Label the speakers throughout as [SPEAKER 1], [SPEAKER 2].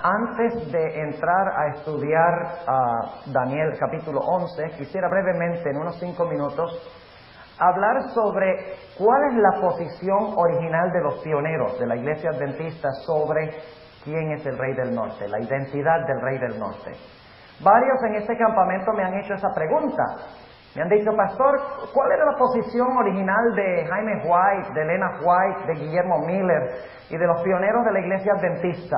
[SPEAKER 1] Antes de entrar a estudiar Daniel capítulo 11, quisiera brevemente, en unos 5 minutos, hablar sobre cuál es la posición original de los pioneros de la Iglesia Adventista sobre quién es el Rey del Norte, la identidad del Rey del Norte. Varios en este campamento me han hecho esa pregunta. Me han dicho, pastor, ¿cuál era la posición original de Jaime White, de Elena White, de Guillermo Miller y de los pioneros de la Iglesia Adventista?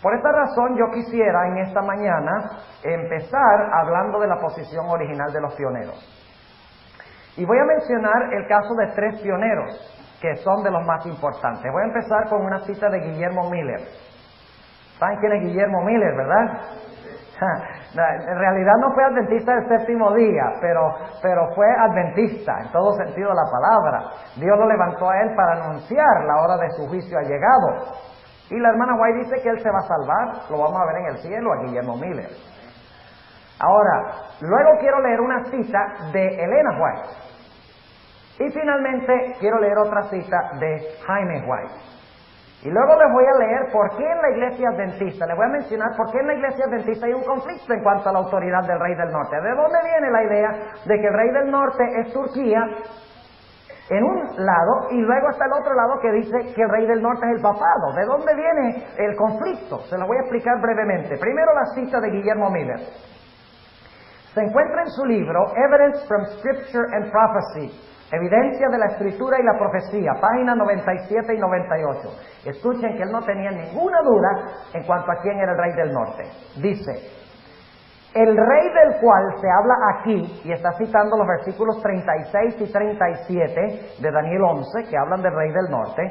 [SPEAKER 1] Por esta razón yo quisiera en esta mañana empezar hablando de la posición original de los pioneros. Y voy a mencionar el caso de 3 pioneros que son de los más importantes. Voy a empezar con una cita de Guillermo Miller. ¿Saben quién es Guillermo Miller, verdad? En realidad no fue adventista del séptimo día, pero fue adventista en todo sentido de la palabra. Dios lo levantó a él para anunciar la hora de su juicio ha llegado. Y la hermana White dice que él se va a salvar, lo vamos a ver en el cielo, a Guillermo Miller. Ahora, luego quiero leer una cita de Elena White. Y finalmente quiero leer otra cita de Jaime White. Y luego les voy a leer por qué en la Iglesia Adventista, les voy a mencionar por qué en la Iglesia Adventista hay un conflicto en cuanto a la autoridad del Rey del Norte. ¿De dónde viene la idea de que el Rey del Norte es Turquía en un lado y luego está el otro lado que dice que el Rey del Norte es el papado? ¿De dónde viene el conflicto? Se lo voy a explicar brevemente. Primero la cita de Guillermo Miller. Se encuentra en su libro Evidence from Scripture and Prophecy, Evidencia de la Escritura y la Profecía, páginas 97 y 98. Escuchen que él no tenía ninguna duda en cuanto a quién era el Rey del Norte. Dice, el Rey del cual se habla aquí, y está citando los versículos 36 y 37 de Daniel 11, que hablan del Rey del Norte,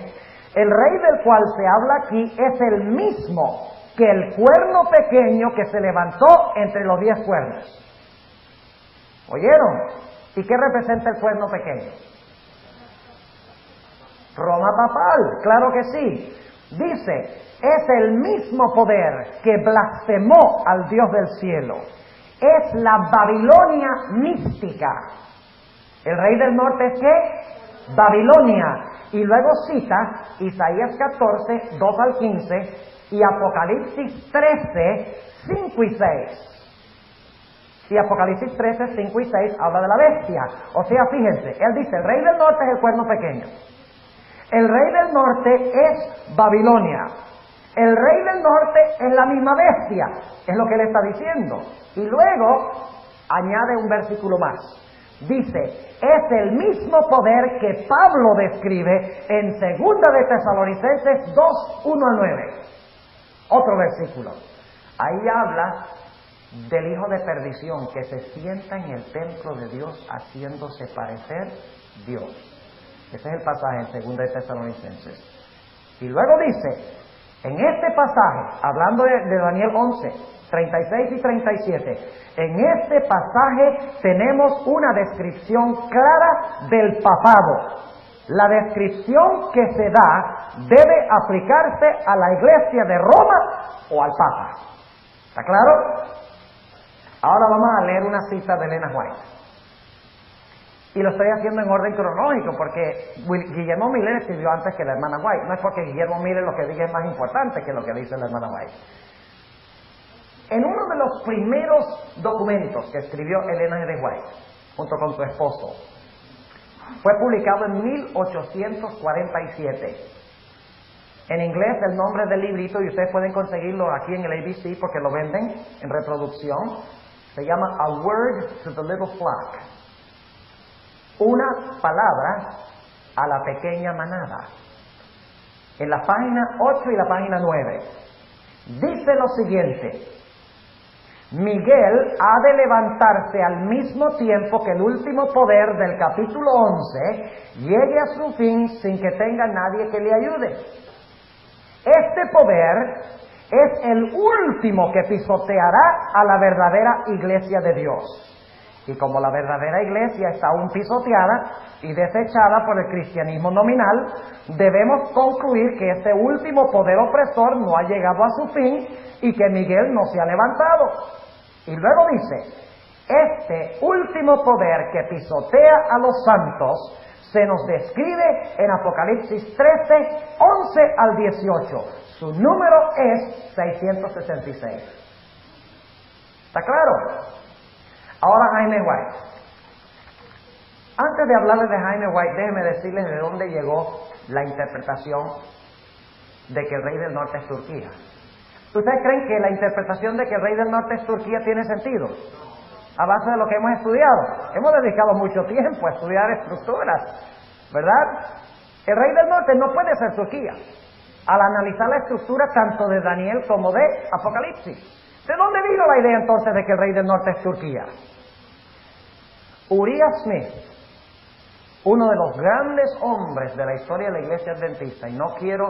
[SPEAKER 1] el Rey del cual se habla aquí es el mismo que el cuerno pequeño que se levantó entre los 10 cuernos. ¿Oyeron? ¿Y qué representa el cuerno pequeño? Roma papal, claro que sí. Dice, es el mismo poder que blasfemó al Dios del cielo. Es la Babilonia mística. ¿El Rey del Norte es qué? Babilonia. Y luego cita Isaías 14, 2 al 15 y Apocalipsis 13, 5 y 6. Y Apocalipsis 13, 5 y 6 habla de la bestia. O sea, fíjense, él dice, el Rey del Norte es el cuerno pequeño. El Rey del Norte es Babilonia. El Rey del Norte es la misma bestia. Es lo que él está diciendo. Y luego añade un versículo más. Dice, es el mismo poder que Pablo describe en 2 de Tesalonicenses 2, 1 a 9. Otro versículo. Ahí habla del hijo de perdición que se sienta en el templo de Dios haciéndose parecer Dios. Ese es el pasaje en 2 de Tesalonicenses. Y luego dice, en este pasaje, hablando de Daniel 11, 36 y 37, en este pasaje tenemos una descripción clara del papado. La descripción que se da debe aplicarse a la iglesia de Roma o al Papa. ¿Está claro? Ahora vamos a leer una cita de Elena White. Y lo estoy haciendo en orden cronológico porque Guillermo Miller escribió antes que la hermana White. No es porque Guillermo Miller lo que diga es más importante que lo que dice la hermana White. En uno de los primeros documentos que escribió Elena de White, junto con su esposo, fue publicado en 1847. En inglés el nombre del librito, y ustedes pueden conseguirlo aquí en el ABC porque lo venden en reproducción, se llama A Word to the Little Flock. Una palabra a la pequeña manada. En la página 8 y la página 9. Dice lo siguiente. Miguel ha de levantarse al mismo tiempo que el último poder del capítulo 11 llegue a su fin sin que tenga nadie que le ayude. Este poder es el último que pisoteará a la verdadera iglesia de Dios. Y como la verdadera iglesia está aún pisoteada y desechada por el cristianismo nominal, debemos concluir que este último poder opresor no ha llegado a su fin y que Miguel no se ha levantado. Y luego dice, este último poder que pisotea a los santos se nos describe en Apocalipsis 13, 11 al 18. Su número es 666. ¿Está claro? Ahora Jaime White. Antes de hablarles de Jaime White, déjenme decirles de dónde llegó la interpretación de que el rey del norte es Turquía. ¿Ustedes creen que la interpretación de que el rey del norte es Turquía tiene sentido? A base de lo que hemos estudiado. Hemos dedicado mucho tiempo a estudiar estructuras, ¿verdad? El rey del norte no puede ser Turquía. Al analizar la estructura tanto de Daniel como de Apocalipsis. ¿De dónde vino la idea entonces de que el rey del norte es Turquía? Uriah Smith, uno de los grandes hombres de la historia de la iglesia adventista, y no quiero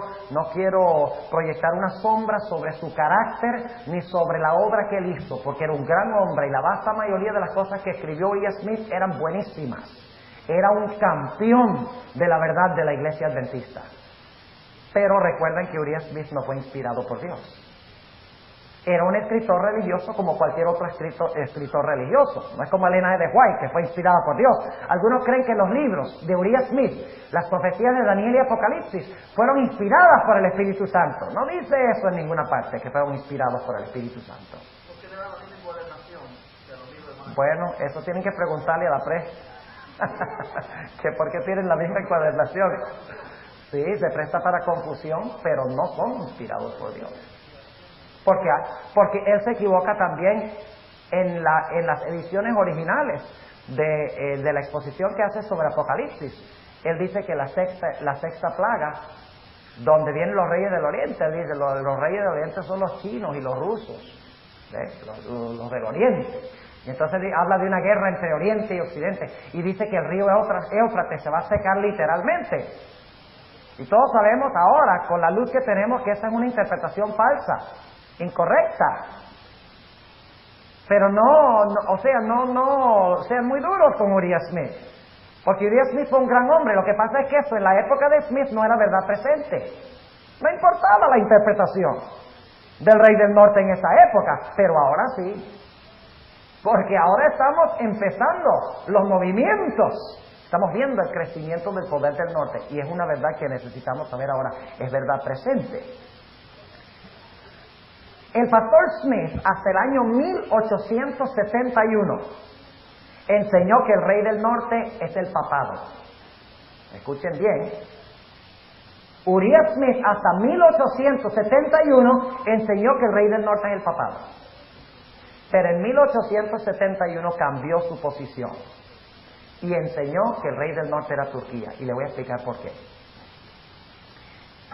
[SPEAKER 1] proyectar una sombra sobre su carácter ni sobre la obra que él hizo, porque era un gran hombre y la vasta mayoría de las cosas que escribió Uriah Smith eran buenísimas. Era un campeón de la verdad de la iglesia adventista. Pero recuerden que Uriah Smith no fue inspirado por Dios. Era un escritor religioso como cualquier otro escritor religioso. No es como Elena de White, que fue inspirada por Dios. Algunos creen que los libros de Uriah Smith, las profecías de Daniel y Apocalipsis, fueron inspiradas por el Espíritu Santo. No dice eso en ninguna parte, que fueron inspirados por el Espíritu Santo.
[SPEAKER 2] ¿Por qué le da la misma encuadernación de los libros de Manuel?
[SPEAKER 1] Bueno, eso tienen que preguntarle a la que por qué tienen la misma encuadernación. Sí, se presta para confusión, pero no son inspirados por Dios. Porque él se equivoca también en las ediciones originales de la exposición que hace sobre Apocalipsis. Él dice que la sexta plaga, donde vienen los reyes del Oriente, él dice los reyes del Oriente son los chinos y los rusos, los del Oriente. Y entonces habla de una guerra entre Oriente y Occidente y dice que el río Éufrates se va a secar literalmente. Y todos sabemos ahora, con la luz que tenemos, que esa es una interpretación falsa, incorrecta. Pero no sean muy duros con Uriah Smith, porque Uriah Smith fue un gran hombre. Lo que pasa es que eso en la época de Smith no era verdad presente. No importaba la interpretación del rey del norte en esa época, pero ahora sí, porque ahora estamos empezando los movimientos. Estamos viendo el crecimiento del poder del norte y es una verdad que necesitamos saber ahora, es verdad presente. El pastor Smith, hasta el año 1871, enseñó que el rey del norte es el papado. Escuchen bien. Uriah Smith, hasta 1871, enseñó que el rey del norte es el papado. Pero en 1871 cambió su posición y enseñó que el rey del norte era Turquía. Y le voy a explicar por qué.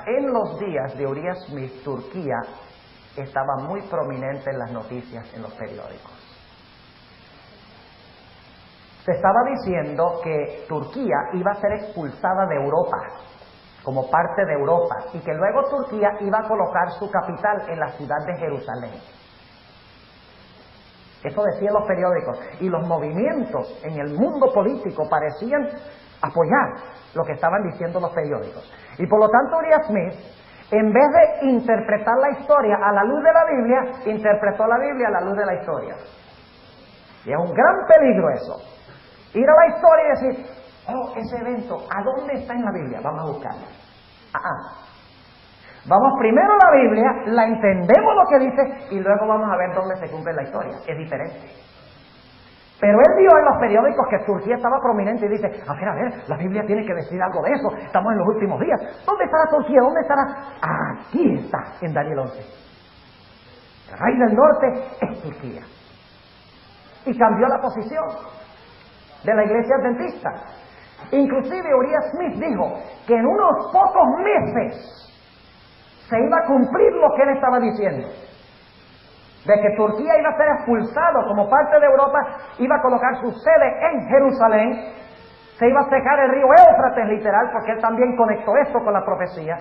[SPEAKER 1] En los días de Uriah Smith, Turquía estaba muy prominente en las noticias, en los periódicos. Se estaba diciendo que Turquía iba a ser expulsada de Europa, como parte de Europa, y que luego Turquía iba a colocar su capital en la ciudad de Jerusalén. Eso decían los periódicos, y los movimientos en el mundo político parecían apoyar lo que estaban diciendo los periódicos. Y por lo tanto Uriah Smith, en vez de interpretar la historia a la luz de la Biblia, interpretó la Biblia a la luz de la historia. Y es un gran peligro eso. Ir a la historia y decir, oh, ese evento, ¿a dónde está en la Biblia? Vamos a buscarlo. Vamos primero a la Biblia, la entendemos lo que dice y luego vamos a ver dónde se cumple la historia. Es diferente. Pero él vio en los periódicos que Turquía estaba prominente y dice, a ver, la Biblia tiene que decir algo de eso. Estamos en los últimos días. ¿Dónde estará Turquía? ¿Dónde estará? Aquí está, en Daniel 11. El rey del norte es Turquía. Y cambió la posición de la iglesia adventista. Inclusive Uriah Smith dijo que en unos pocos meses se iba a cumplir lo que él estaba diciendo, de que Turquía iba a ser expulsado como parte de Europa, iba a colocar su sede en Jerusalén, se iba a secar el río Éufrates literal, porque él también conectó esto con la profecía.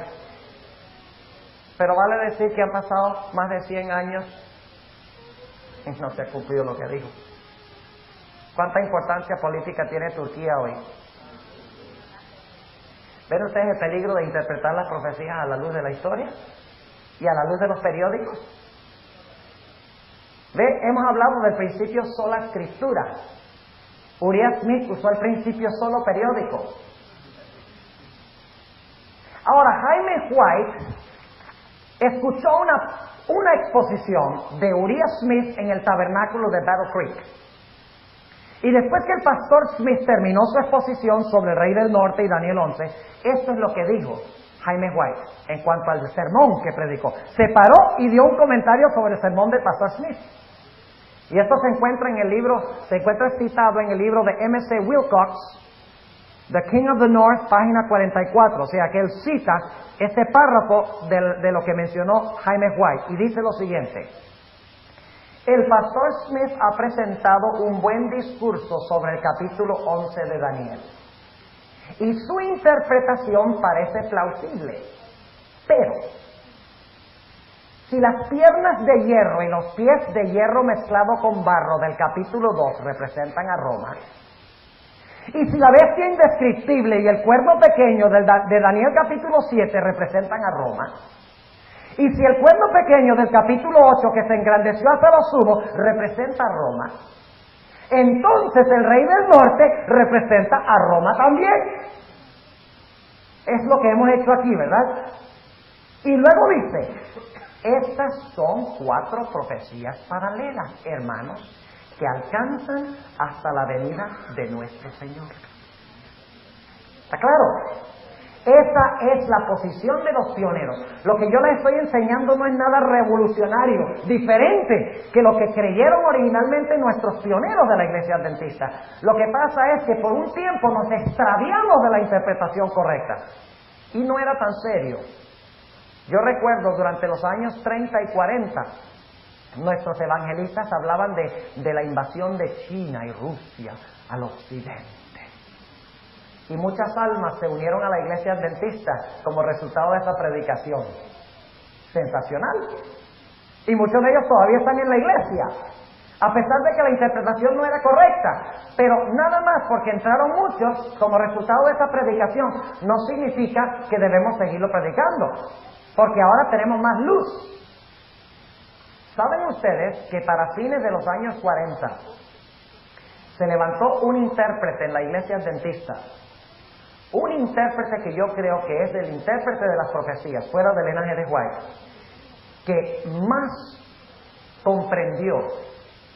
[SPEAKER 1] Pero vale decir que han pasado más de 100 años y no se ha cumplido lo que dijo. ¿Cuánta importancia política tiene Turquía hoy? ¿Ven ustedes el peligro de interpretar las profecías a la luz de la historia y a la luz de los periódicos? Hemos hablado del principio sola escritura. Uriah Smith usó el principio solo periódico. Ahora, Jaime White escuchó una exposición de Uriah Smith en el tabernáculo de Battle Creek. Y después que el pastor Smith terminó su exposición sobre el Rey del Norte y Daniel 11, esto es lo que dijo Jaime White en cuanto al sermón que predicó. Se paró y dio un comentario sobre el sermón del pastor Smith. Y esto se encuentra citado en el libro de M.C. Wilcox, The King of the North, página 44. O sea que él cita este párrafo de lo que mencionó Jaime White. Y dice lo siguiente: el pastor Smith ha presentado un buen discurso sobre el capítulo 11 de Daniel. Y su interpretación parece plausible. Pero si las piernas de hierro y los pies de hierro mezclado con barro del capítulo 2 representan a Roma, y si la bestia indescriptible y el cuerno pequeño de Daniel capítulo 7 representan a Roma, y si el cuerno pequeño del capítulo 8 que se engrandeció hasta lo sumo representa a Roma, entonces el Rey del Norte representa a Roma también. Es lo que hemos hecho aquí, ¿verdad? Y luego dice: estas son 4 profecías paralelas, hermanos, que alcanzan hasta la venida de nuestro Señor. ¿Está claro? Esa es la posición de los pioneros. Lo que yo les estoy enseñando no es nada revolucionario, diferente que lo que creyeron originalmente nuestros pioneros de la Iglesia Adventista. Lo que pasa es que por un tiempo nos extraviamos de la interpretación correcta. Y no era tan serio. Yo recuerdo durante los años 30 y 40, nuestros evangelistas hablaban de la invasión de China y Rusia al occidente. Y muchas almas se unieron a la Iglesia Adventista como resultado de esa predicación. Sensacional. Y muchos de ellos todavía están en la iglesia, a pesar de que la interpretación no era correcta. Pero nada más porque entraron muchos como resultado de esa predicación, no significa que debemos seguirlo predicando, porque ahora tenemos más luz. ¿Saben ustedes que para fines de los años 40 se levantó un intérprete en la Iglesia Adventista? Un intérprete que yo creo que es el intérprete de las profecías, fuera del linaje de White, que más comprendió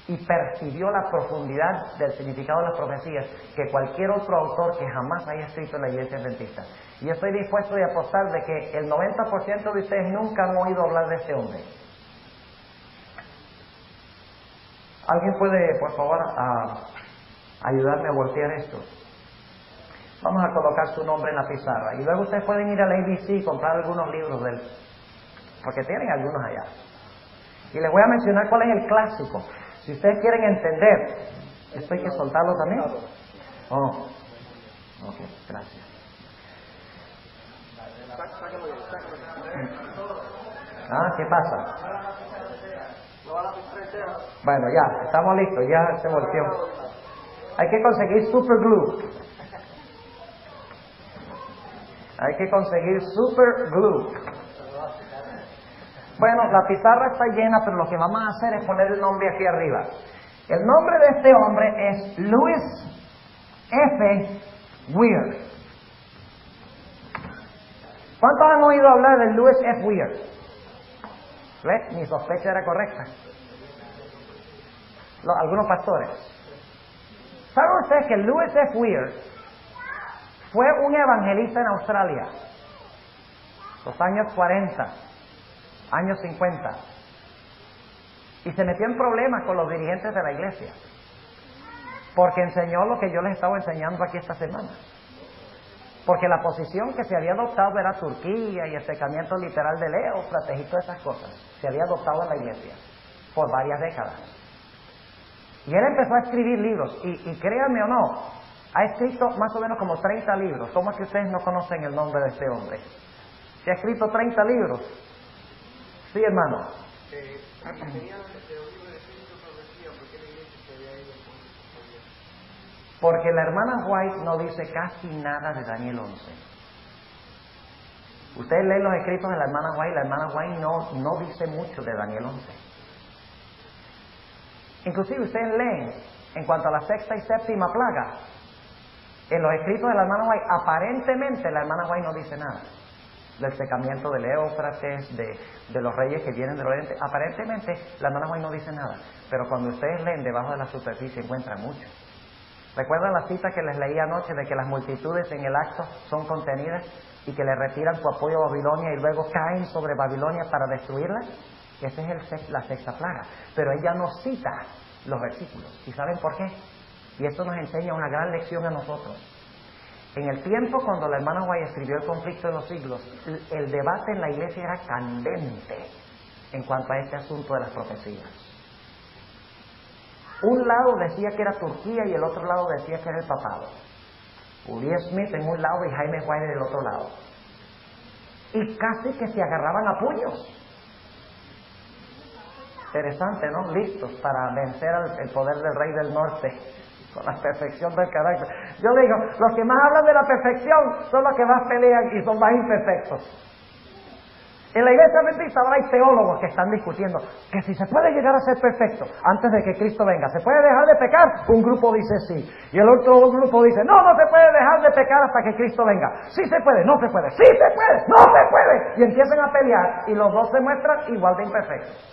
[SPEAKER 1] y percibió la profundidad del significado de las profecías que cualquier otro autor que jamás haya escrito en la Iglesia Adventista. Y estoy dispuesto a apostar de que el 90% de ustedes nunca han oído hablar de este hombre. ¿Alguien puede, por favor, ayudarme a voltear esto? Vamos a colocar su nombre en la pizarra. Y luego ustedes pueden ir al ABC y comprar algunos libros de él, porque tienen algunos allá. Y les voy a mencionar cuál es el clásico. Si ustedes quieren entender, ¿esto hay que soltarlo también? Oh, ok, gracias. ¿Qué pasa? Bueno, ya, estamos listos, ya se volteó. Hay que conseguir super glue. Hay que conseguir super glue. Bueno, la pizarra está llena, pero lo que vamos a hacer es poner el nombre aquí arriba. El nombre de este hombre es Louis F. Weir. ¿Cuántos han oído hablar de Louis F. Weir? ¿Ves? Mi sospecha era correcta. Algunos pastores. ¿Saben ustedes que Louis F. Weir fue un evangelista en Australia? Los años 40, años 50. Y se metió en problemas con los dirigentes de la iglesia, porque enseñó lo que yo les estaba enseñando aquí esta semana. Porque la posición que se había adoptado era Turquía y el secamiento literal de Éufrates y todas esas cosas. Se había adoptado en la iglesia por varias décadas. Y él empezó a escribir libros. Y créanme o no, ha escrito más o menos como 30 libros. ¿Cómo es que ustedes no conocen el nombre de este hombre? Se ha escrito 30 libros. Sí, hermano. Porque la hermana White no dice casi nada de Daniel 11. Ustedes leen los escritos de la hermana White no dice mucho de Daniel 11. Inclusive ustedes leen, en cuanto a la sexta y séptima plaga, en los escritos de la hermana White, aparentemente la hermana White no dice nada. del secamiento del Éufrates, de los reyes que vienen del oriente. Aparentemente la hermana White no dice nada, pero cuando ustedes leen debajo de la superficie encuentran mucho. ¿Recuerdan la cita que les leí anoche de que las multitudes en el acto son contenidas y que le retiran su apoyo a Babilonia y luego caen sobre Babilonia para destruirla? Esa es la sexta plaga. Pero ella no cita los versículos. ¿Y saben por qué? Y esto nos enseña una gran lección a nosotros. En el tiempo cuando la hermana White escribió El conflicto de los siglos, el debate en la iglesia era candente en cuanto a este asunto de las profecías. Un lado decía que era Turquía y el otro lado decía que era el papado. Uriah Smith en un lado y Jaime White en el otro lado. Y casi que se agarraban a puños. Interesante, ¿no? Listos para vencer el poder del rey del norte con la perfección del carácter. Yo digo, los que más hablan de la perfección son los que más pelean y son más imperfectos. En la iglesia adventista ahora hay teólogos que están discutiendo que si se puede llegar a ser perfecto antes de que Cristo venga, ¿se puede dejar de pecar? Un grupo dice sí, y el otro grupo dice no se puede dejar de pecar hasta que Cristo venga. Sí se puede, no se puede, sí se puede, no se puede. Y empiezan a pelear y los dos se muestran igual de imperfectos.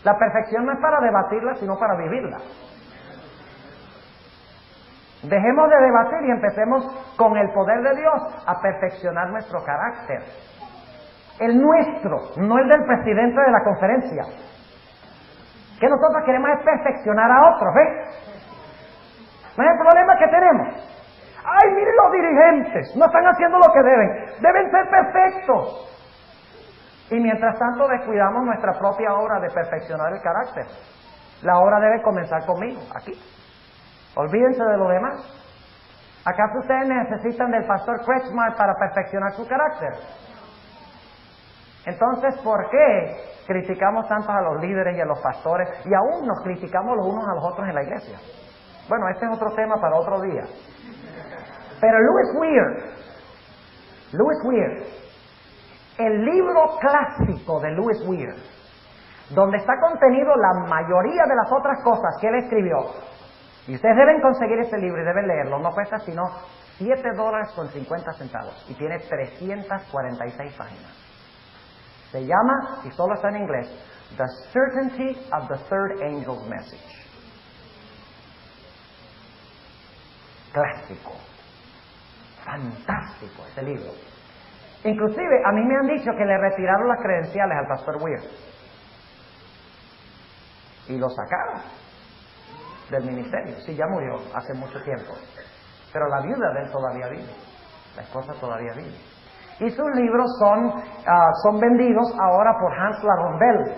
[SPEAKER 1] La perfección no es para debatirla, sino para vivirla. Dejemos de debatir y empecemos con el poder de Dios a perfeccionar nuestro carácter. El nuestro, no el del presidente de la conferencia. Que nosotros queremos es perfeccionar a otros, ¿ves? No es el problema que tenemos. ¡Ay, miren los dirigentes! No están haciendo lo que deben. Deben ser perfectos. Y mientras tanto descuidamos nuestra propia obra de perfeccionar el carácter. La obra debe comenzar conmigo, aquí. Olvídense de lo demás. ¿Acaso ustedes necesitan del pastor Kretschmar para perfeccionar su carácter? Entonces, ¿por qué criticamos tanto a los líderes y a los pastores y aún nos criticamos los unos a los otros en la iglesia? Bueno, este es otro tema para otro día. Pero Louis Weir, el libro clásico de Louis Weir, donde está contenido la mayoría de las otras cosas que él escribió, y ustedes deben conseguir ese libro y deben leerlo, no cuesta sino $7.50 y tiene 346 páginas. Se llama, y solo está en inglés, The Certainty of the Third Angel's Message. Clásico. Fantástico ese libro. Inclusive, a mí me han dicho que le retiraron las credenciales al pastor Weir. Y lo sacaron del ministerio. Sí, ya murió hace mucho tiempo. Pero la viuda de él todavía vive. La esposa todavía vive. Y sus libros son vendidos ahora por Hans Larombel,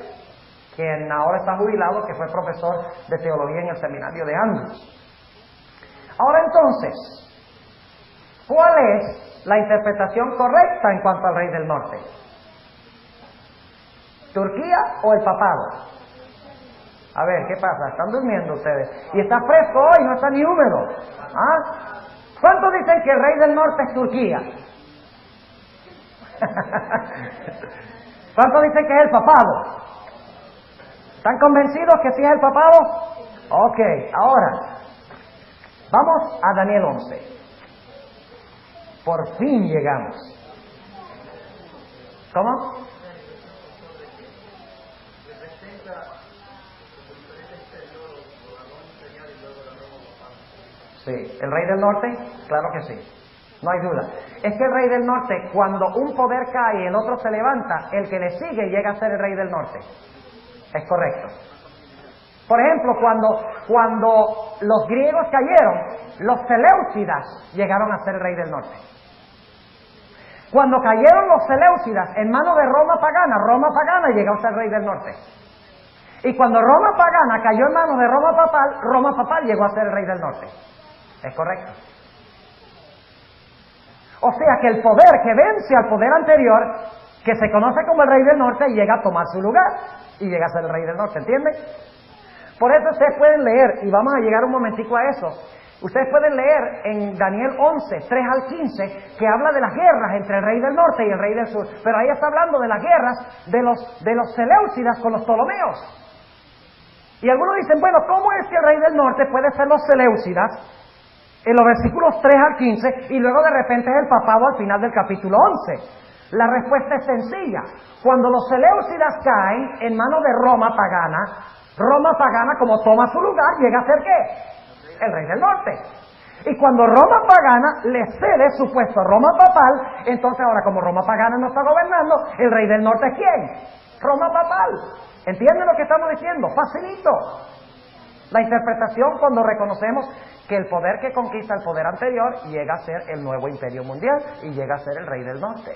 [SPEAKER 1] quien ahora está jubilado, que fue profesor de teología en el seminario de Andrews. Ahora entonces, ¿cuál es la interpretación correcta en cuanto al rey del norte? ¿Turquía o el papado? A ver, ¿qué pasa? ¿Están durmiendo ustedes? Y está fresco hoy, no está ni húmedo. ¿Ah? ¿Cuántos dicen que el rey del norte es Turquía? ¿Cuántos dicen que es el papado? ¿Están convencidos que sí es el papado? Ok, ahora, vamos a Daniel 11. Por fin llegamos. ¿Cómo? Sí, ¿el rey del norte? Claro que sí, no hay duda. Es que el rey del norte, cuando un poder cae y el otro se levanta, el que le sigue llega a ser el rey del norte. Es correcto. Por ejemplo, cuando los griegos cayeron, los seleucidas llegaron a ser el rey del norte. Cuando cayeron los seleucidas en manos de Roma pagana llegó a ser el rey del norte. Y cuando Roma pagana cayó en manos de Roma papal llegó a ser el rey del norte. ¿Es correcto? O sea que el poder que vence al poder anterior, que se conoce como el rey del norte, llega a tomar su lugar y llega a ser el rey del norte, ¿entienden? Por eso ustedes pueden leer, y vamos a llegar un momentico a eso, ustedes pueden leer en Daniel 11, 3 al 15, que habla de las guerras entre el rey del norte y el rey del sur, pero ahí está hablando de las guerras de los seleucidas con los ptolomeos. Y algunos dicen, bueno, ¿cómo es que el rey del norte puede ser los seleucidas en los versículos 3 al 15, y luego de repente es el papado al final del capítulo 11. La respuesta es sencilla. Cuando los seleucidas caen en manos de Roma pagana, como toma su lugar, llega a ser ¿qué? El rey del norte. Y cuando Roma pagana le cede su puesto a Roma papal, entonces ahora como Roma pagana no está gobernando, el rey del norte es ¿quién? Roma papal. ¿Entienden lo que estamos diciendo? Facilito. La interpretación cuando reconocemos que el poder que conquista el poder anterior llega a ser el nuevo imperio mundial y llega a ser el rey del norte.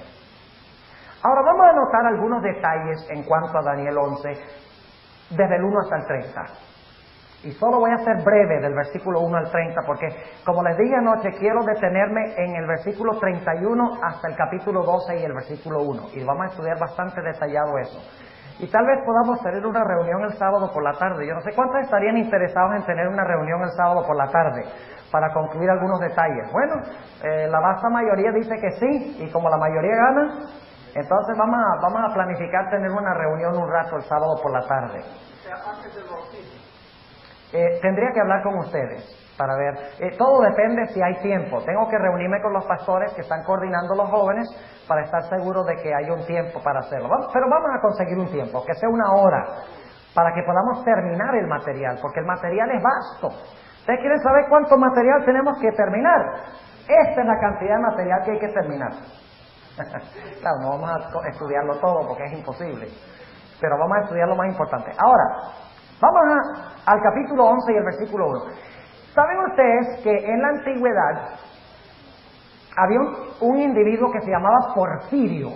[SPEAKER 1] Ahora vamos a notar algunos detalles en cuanto a Daniel 11, desde el 1 hasta el 30. Y solo voy a ser breve del versículo 1 al 30, porque como les dije anoche, quiero detenerme en el versículo 31 hasta el capítulo 12 y el versículo 1. Y vamos a estudiar bastante detallado eso. Y tal vez podamos tener una reunión el sábado por la tarde. Yo no sé cuántos estarían interesados en tener una reunión el sábado por la tarde para concluir algunos detalles. Bueno, la vasta mayoría dice que sí, y como la mayoría gana, entonces vamos a planificar tener una reunión un rato el sábado por la tarde. Tendría que hablar con ustedes para ver. Todo depende si hay tiempo. Tengo que reunirme con los pastores que están coordinando los jóvenes para estar seguro de que hay un tiempo para hacerlo. Pero vamos a conseguir un tiempo, que sea una hora, para que podamos terminar el material, porque el material es vasto. ¿Ustedes quieren saber cuánto material tenemos que terminar? Esta es la cantidad de material que hay que terminar. Claro, no vamos a estudiarlo todo porque es imposible, pero vamos a estudiar lo más importante. Ahora, vamos al capítulo 11 y el versículo 1. ¿Saben ustedes que en la antigüedad había un individuo que se llamaba Porfirio?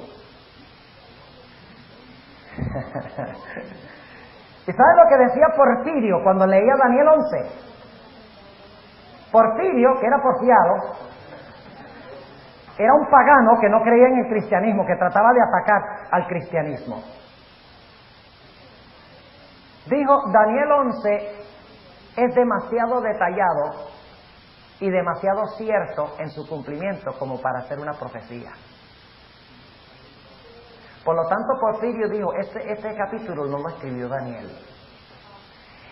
[SPEAKER 1] ¿Y saben lo que decía Porfirio cuando leía Daniel 11? Porfirio, que era porfiado, era un pagano que no creía en el cristianismo, que trataba de atacar al cristianismo. Dijo, Daniel 11 es demasiado detallado y demasiado cierto en su cumplimiento como para ser una profecía. Por lo tanto, Porfirio dijo, este capítulo no lo escribió Daniel.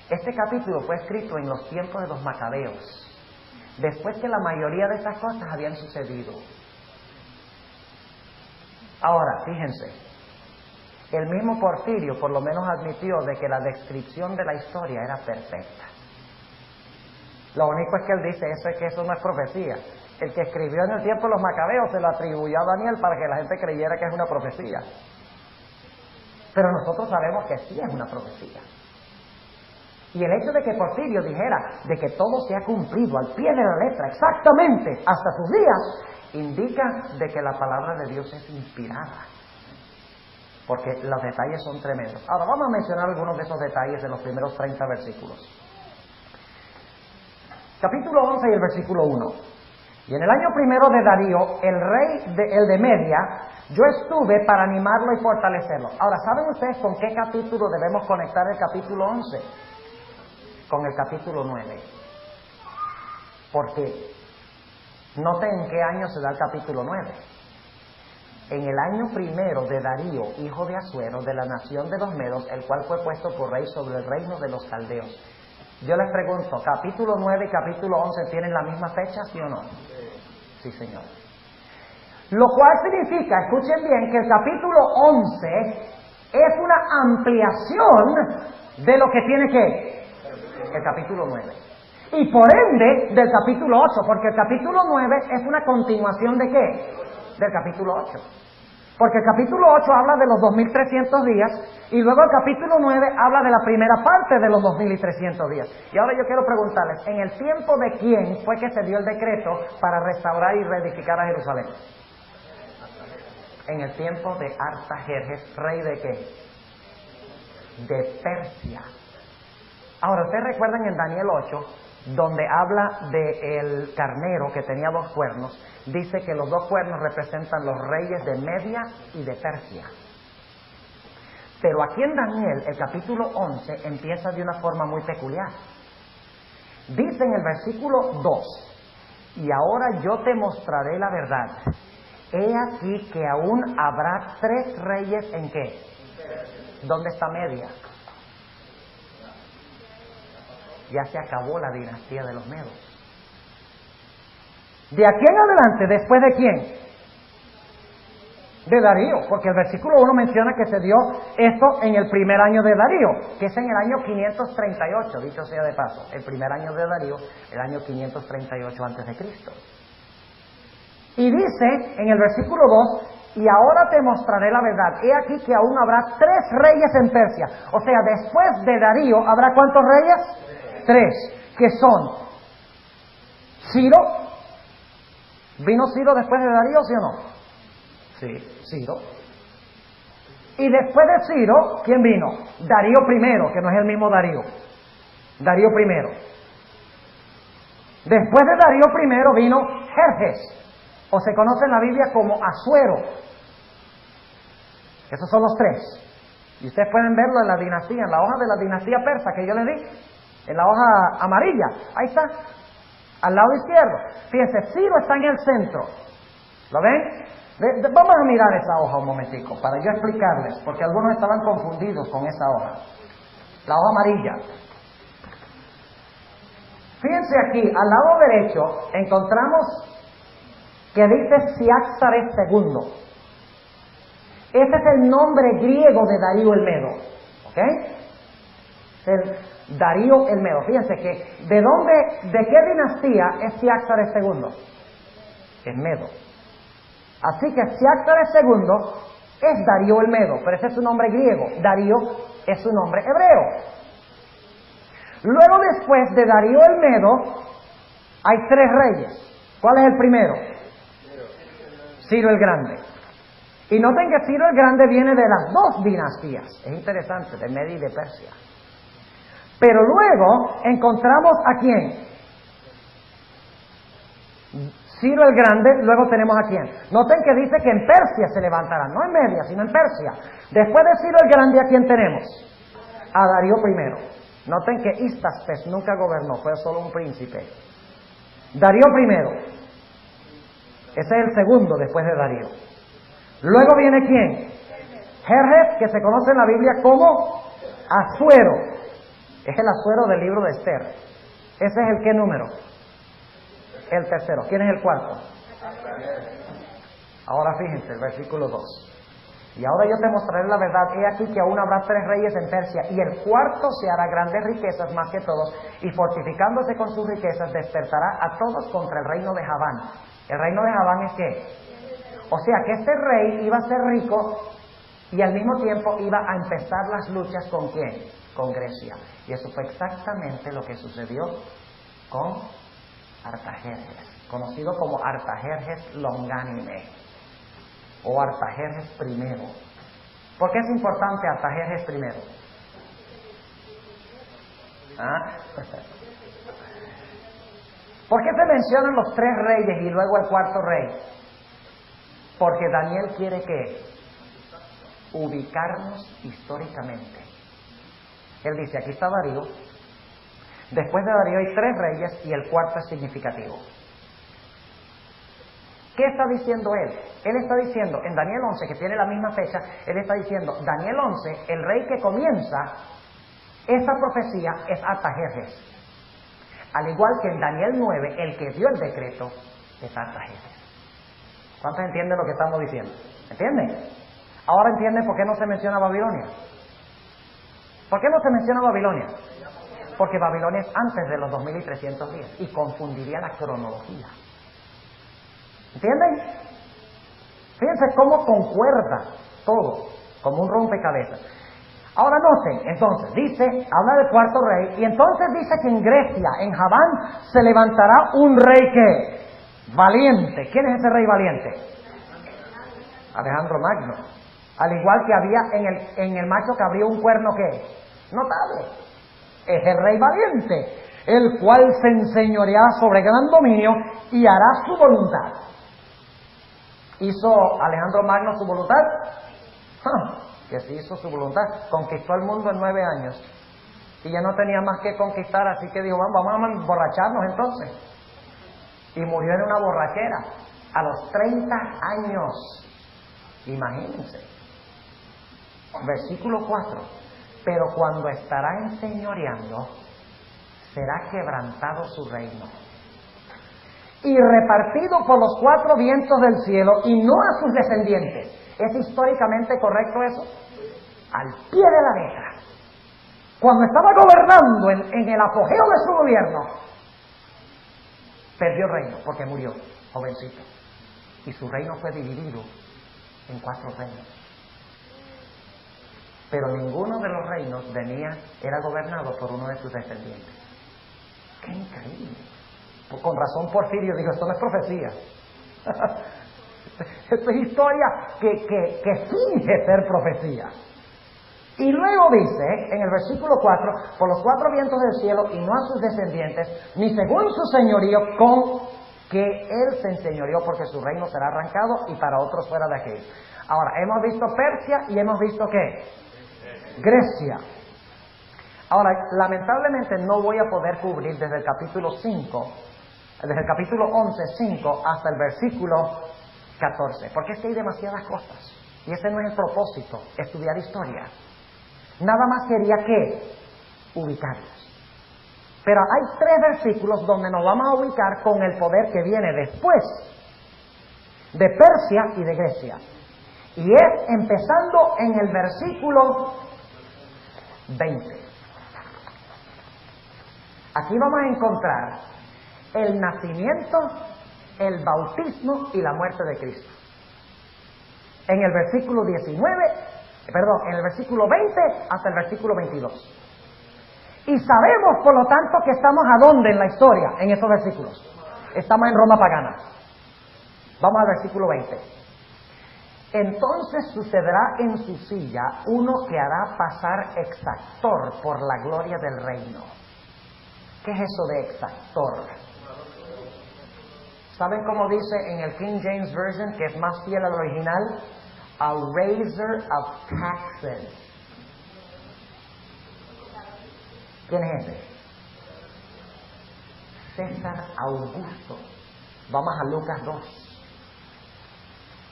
[SPEAKER 1] Este capítulo fue escrito en los tiempos de los macabeos, después que la mayoría de esas cosas habían sucedido. Ahora, fíjense, el mismo Porfirio por lo menos admitió de que la descripción de la historia era perfecta. Lo único es que él dice que eso no es profecía. El que escribió en el tiempo de los macabeos se lo atribuyó a Daniel para que la gente creyera que es una profecía. Pero nosotros sabemos que sí es una profecía. Y el hecho de que Porfirio dijera de que todo se ha cumplido al pie de la letra, exactamente, hasta sus días, indica de que la palabra de Dios es inspirada. Porque los detalles son tremendos. Ahora vamos a mencionar algunos de esos detalles de los primeros 30 versículos. Capítulo 11 y el versículo 1. Y en el año primero de Darío, el rey de Media, yo estuve para animarlo y fortalecerlo. Ahora, ¿saben ustedes con qué capítulo debemos conectar el capítulo 11? Con el capítulo 9. ¿Por qué? Noten en qué año se da el capítulo 9. En el año primero de Darío, hijo de Asuero, de la nación de los Medos, el cual fue puesto por rey sobre el reino de los caldeos. Yo les pregunto, ¿capítulo 9 y capítulo 11 tienen la misma fecha, sí o no? Sí, señor. Lo cual significa, escuchen bien, que el capítulo 11 es una ampliación de lo que tiene el capítulo 9. Y por ende, del capítulo 8, porque el capítulo 9 es una continuación ¿de qué? Del capítulo 8. Porque el capítulo 8 habla de los 2300 días y luego el capítulo 9 habla de la primera parte de los 2300 días. Y ahora yo quiero preguntarles, ¿en el tiempo de quién fue que se dio el decreto para restaurar y reedificar a Jerusalén? En el tiempo de Artajerjes, rey ¿de qué? De Persia. Ahora, ¿ustedes recuerdan en Daniel 8, donde habla del carnero que tenía 2 cuernos? Dice que los 2 cuernos representan los reyes de Media y de Persia. Pero aquí en Daniel, el capítulo 11, empieza de una forma muy peculiar. Dice en el versículo 2, y ahora yo te mostraré la verdad. He aquí que aún habrá 3 reyes ¿en qué? ¿Dónde está Media? Ya se acabó la dinastía de los Medos. De aquí en adelante, ¿después de quién? De Darío, porque el versículo 1 menciona que se dio esto en el primer año de Darío, que es en el año 538, dicho sea de paso, el primer año de Darío, el año 538 antes de Cristo. Y dice en el versículo 2, y ahora te mostraré la verdad, he aquí que aún habrá 3 reyes en Persia, o sea, después de Darío, ¿habrá cuántos reyes? 3, que son Ciro. ¿Vino Ciro después de Darío, sí o no? Sí, Ciro. Y después de Ciro, ¿quién vino? Darío I, que no es el mismo Darío. Darío I. Después de Darío I vino Jerjes, o se conoce en la Biblia como Asuero. Esos son los 3. Y ustedes pueden verlo en la dinastía, en la hoja de la dinastía persa que yo les di, en la hoja amarilla. Ahí está, al lado izquierdo. Fíjense, Ciro está en el centro. ¿Lo ven? Vamos a mirar esa hoja un momentico para yo explicarles, porque algunos estaban confundidos con esa hoja. La hoja amarilla. Fíjense aquí, al lado derecho encontramos que dice Ciáxares II. Ese es el nombre griego de Darío el Medo. ¿Ok? El Darío el Medo. Fíjense que ¿de qué dinastía es Ciáxares II? Es Medo. Así que Ciáxares II es Darío el Medo, pero ese es su nombre griego. Darío es su nombre hebreo. Luego, después de Darío el Medo, hay 3 reyes. ¿Cuál es el primero? Ciro el Grande. Y noten que Ciro el Grande viene de las 2 dinastías. Es interesante, de Media y de Persia. Pero luego encontramos a quién. Ciro el Grande, luego tenemos a quién. Noten que dice que en Persia se levantarán, no en Media, sino en Persia. Después de Ciro el Grande, ¿a quién tenemos? A Darío I. Noten que Istáspes nunca gobernó, fue solo un príncipe. Darío I. Ese es el segundo después de Darío. Luego viene ¿quién? Jerjes, que se conoce en la Biblia como Asuero. Es el Asuero del libro de Esther. ¿Ese es el qué número? El tercero. ¿Quién es el cuarto? Ahora fíjense, el versículo 2. Y ahora yo te mostraré la verdad. He aquí que aún habrá 3 reyes en Persia, y el cuarto se hará grandes riquezas más que todos, y fortificándose con sus riquezas despertará a todos contra el reino de Javán. ¿El reino de Javán es qué? O sea que este rey iba a ser rico y al mismo tiempo iba a empezar las luchas ¿con quién? Con Grecia. Y eso fue exactamente lo que sucedió con Artajerjes, conocido como Artajerjes Longánime o Artajerjes I. ¿Por qué es importante Artajerjes I? ¿Por qué se mencionan los 3 reyes y luego el cuarto rey? Porque Daniel quiere que ubicarnos históricamente. Él dice, aquí está Darío. Después de Darío hay 3 reyes y el cuarto es significativo. ¿Qué está diciendo él? Él está diciendo, en Daniel 11, que tiene la misma fecha, él está diciendo, Daniel 11, el rey que comienza esa profecía es Artajerjes. Al igual que en Daniel 9, el que dio el decreto es Artajerjes. ¿Cuántos entienden lo que estamos diciendo? ¿Entienden? Ahora entienden por qué no se menciona Babilonia. ¿Por qué no se menciona Babilonia? Porque Babilonia es antes de los 2300 días y confundiría la cronología. ¿Entienden? Fíjense cómo concuerda todo, como un rompecabezas. Ahora noten, entonces, dice, habla del cuarto rey, y entonces dice que en Grecia, en Javán, se levantará un rey que valiente. ¿Quién es ese rey valiente? Alejandro Magno. Al igual que había en el macho cabrío un cuerno que notable. Es el rey valiente, el cual se enseñoreará sobre gran dominio y hará su voluntad. ¿Hizo Alejandro Magno su voluntad? Que sí hizo su voluntad. Conquistó el mundo en 9 años. Y ya no tenía más que conquistar, así que dijo, vamos a emborracharnos entonces. Y murió en una borrachera a los 30 años. Imagínense. Versículo 4. Pero cuando estará enseñoreando, será quebrantado su reino. y repartido por los 4 vientos del cielo y no a sus descendientes. ¿Es históricamente correcto eso? Al pie de la letra. Cuando estaba gobernando en el apogeo de su gobierno, perdió el reino porque murió jovencito. Y su reino fue dividido en 4 reinos. Pero ninguno de los reinos era gobernado por uno de sus descendientes. ¡Qué increíble! Con razón Porfirio dijo, esto no es profecía. Esto es historia que finge ser profecía. Y luego dice, en el versículo 4, por los 4 vientos del cielo y no a sus descendientes, ni según su señorío, con que él se enseñoreó, porque su reino será arrancado y para otros fuera de aquí. Ahora, hemos visto Persia y hemos visto ¿qué? Grecia. Ahora, lamentablemente no voy a poder cubrir desde el capítulo 11, 5, hasta el versículo 14, porque es que hay demasiadas cosas, y ese no es el propósito, estudiar historia. Nada más quería ubicarlos. Pero hay 3 versículos donde nos vamos a ubicar con el poder que viene después de Persia y de Grecia. Y es empezando en el versículo 20. Aquí vamos a encontrar el nacimiento, el bautismo y la muerte de Cristo. En el versículo en el versículo 20 hasta el versículo 22. Y sabemos, por lo tanto, que estamos ¿a dónde en la historia, en esos versículos? Estamos en Roma pagana. Vamos al versículo 20. Entonces sucederá en su silla uno que hará pasar exactor por la gloria del reino. ¿Qué es eso de exactor? ¿Saben cómo dice en el King James Version, que es más fiel al original? A raiser of taxes. ¿Quién es ese? César Augusto. Vamos a Lucas 2.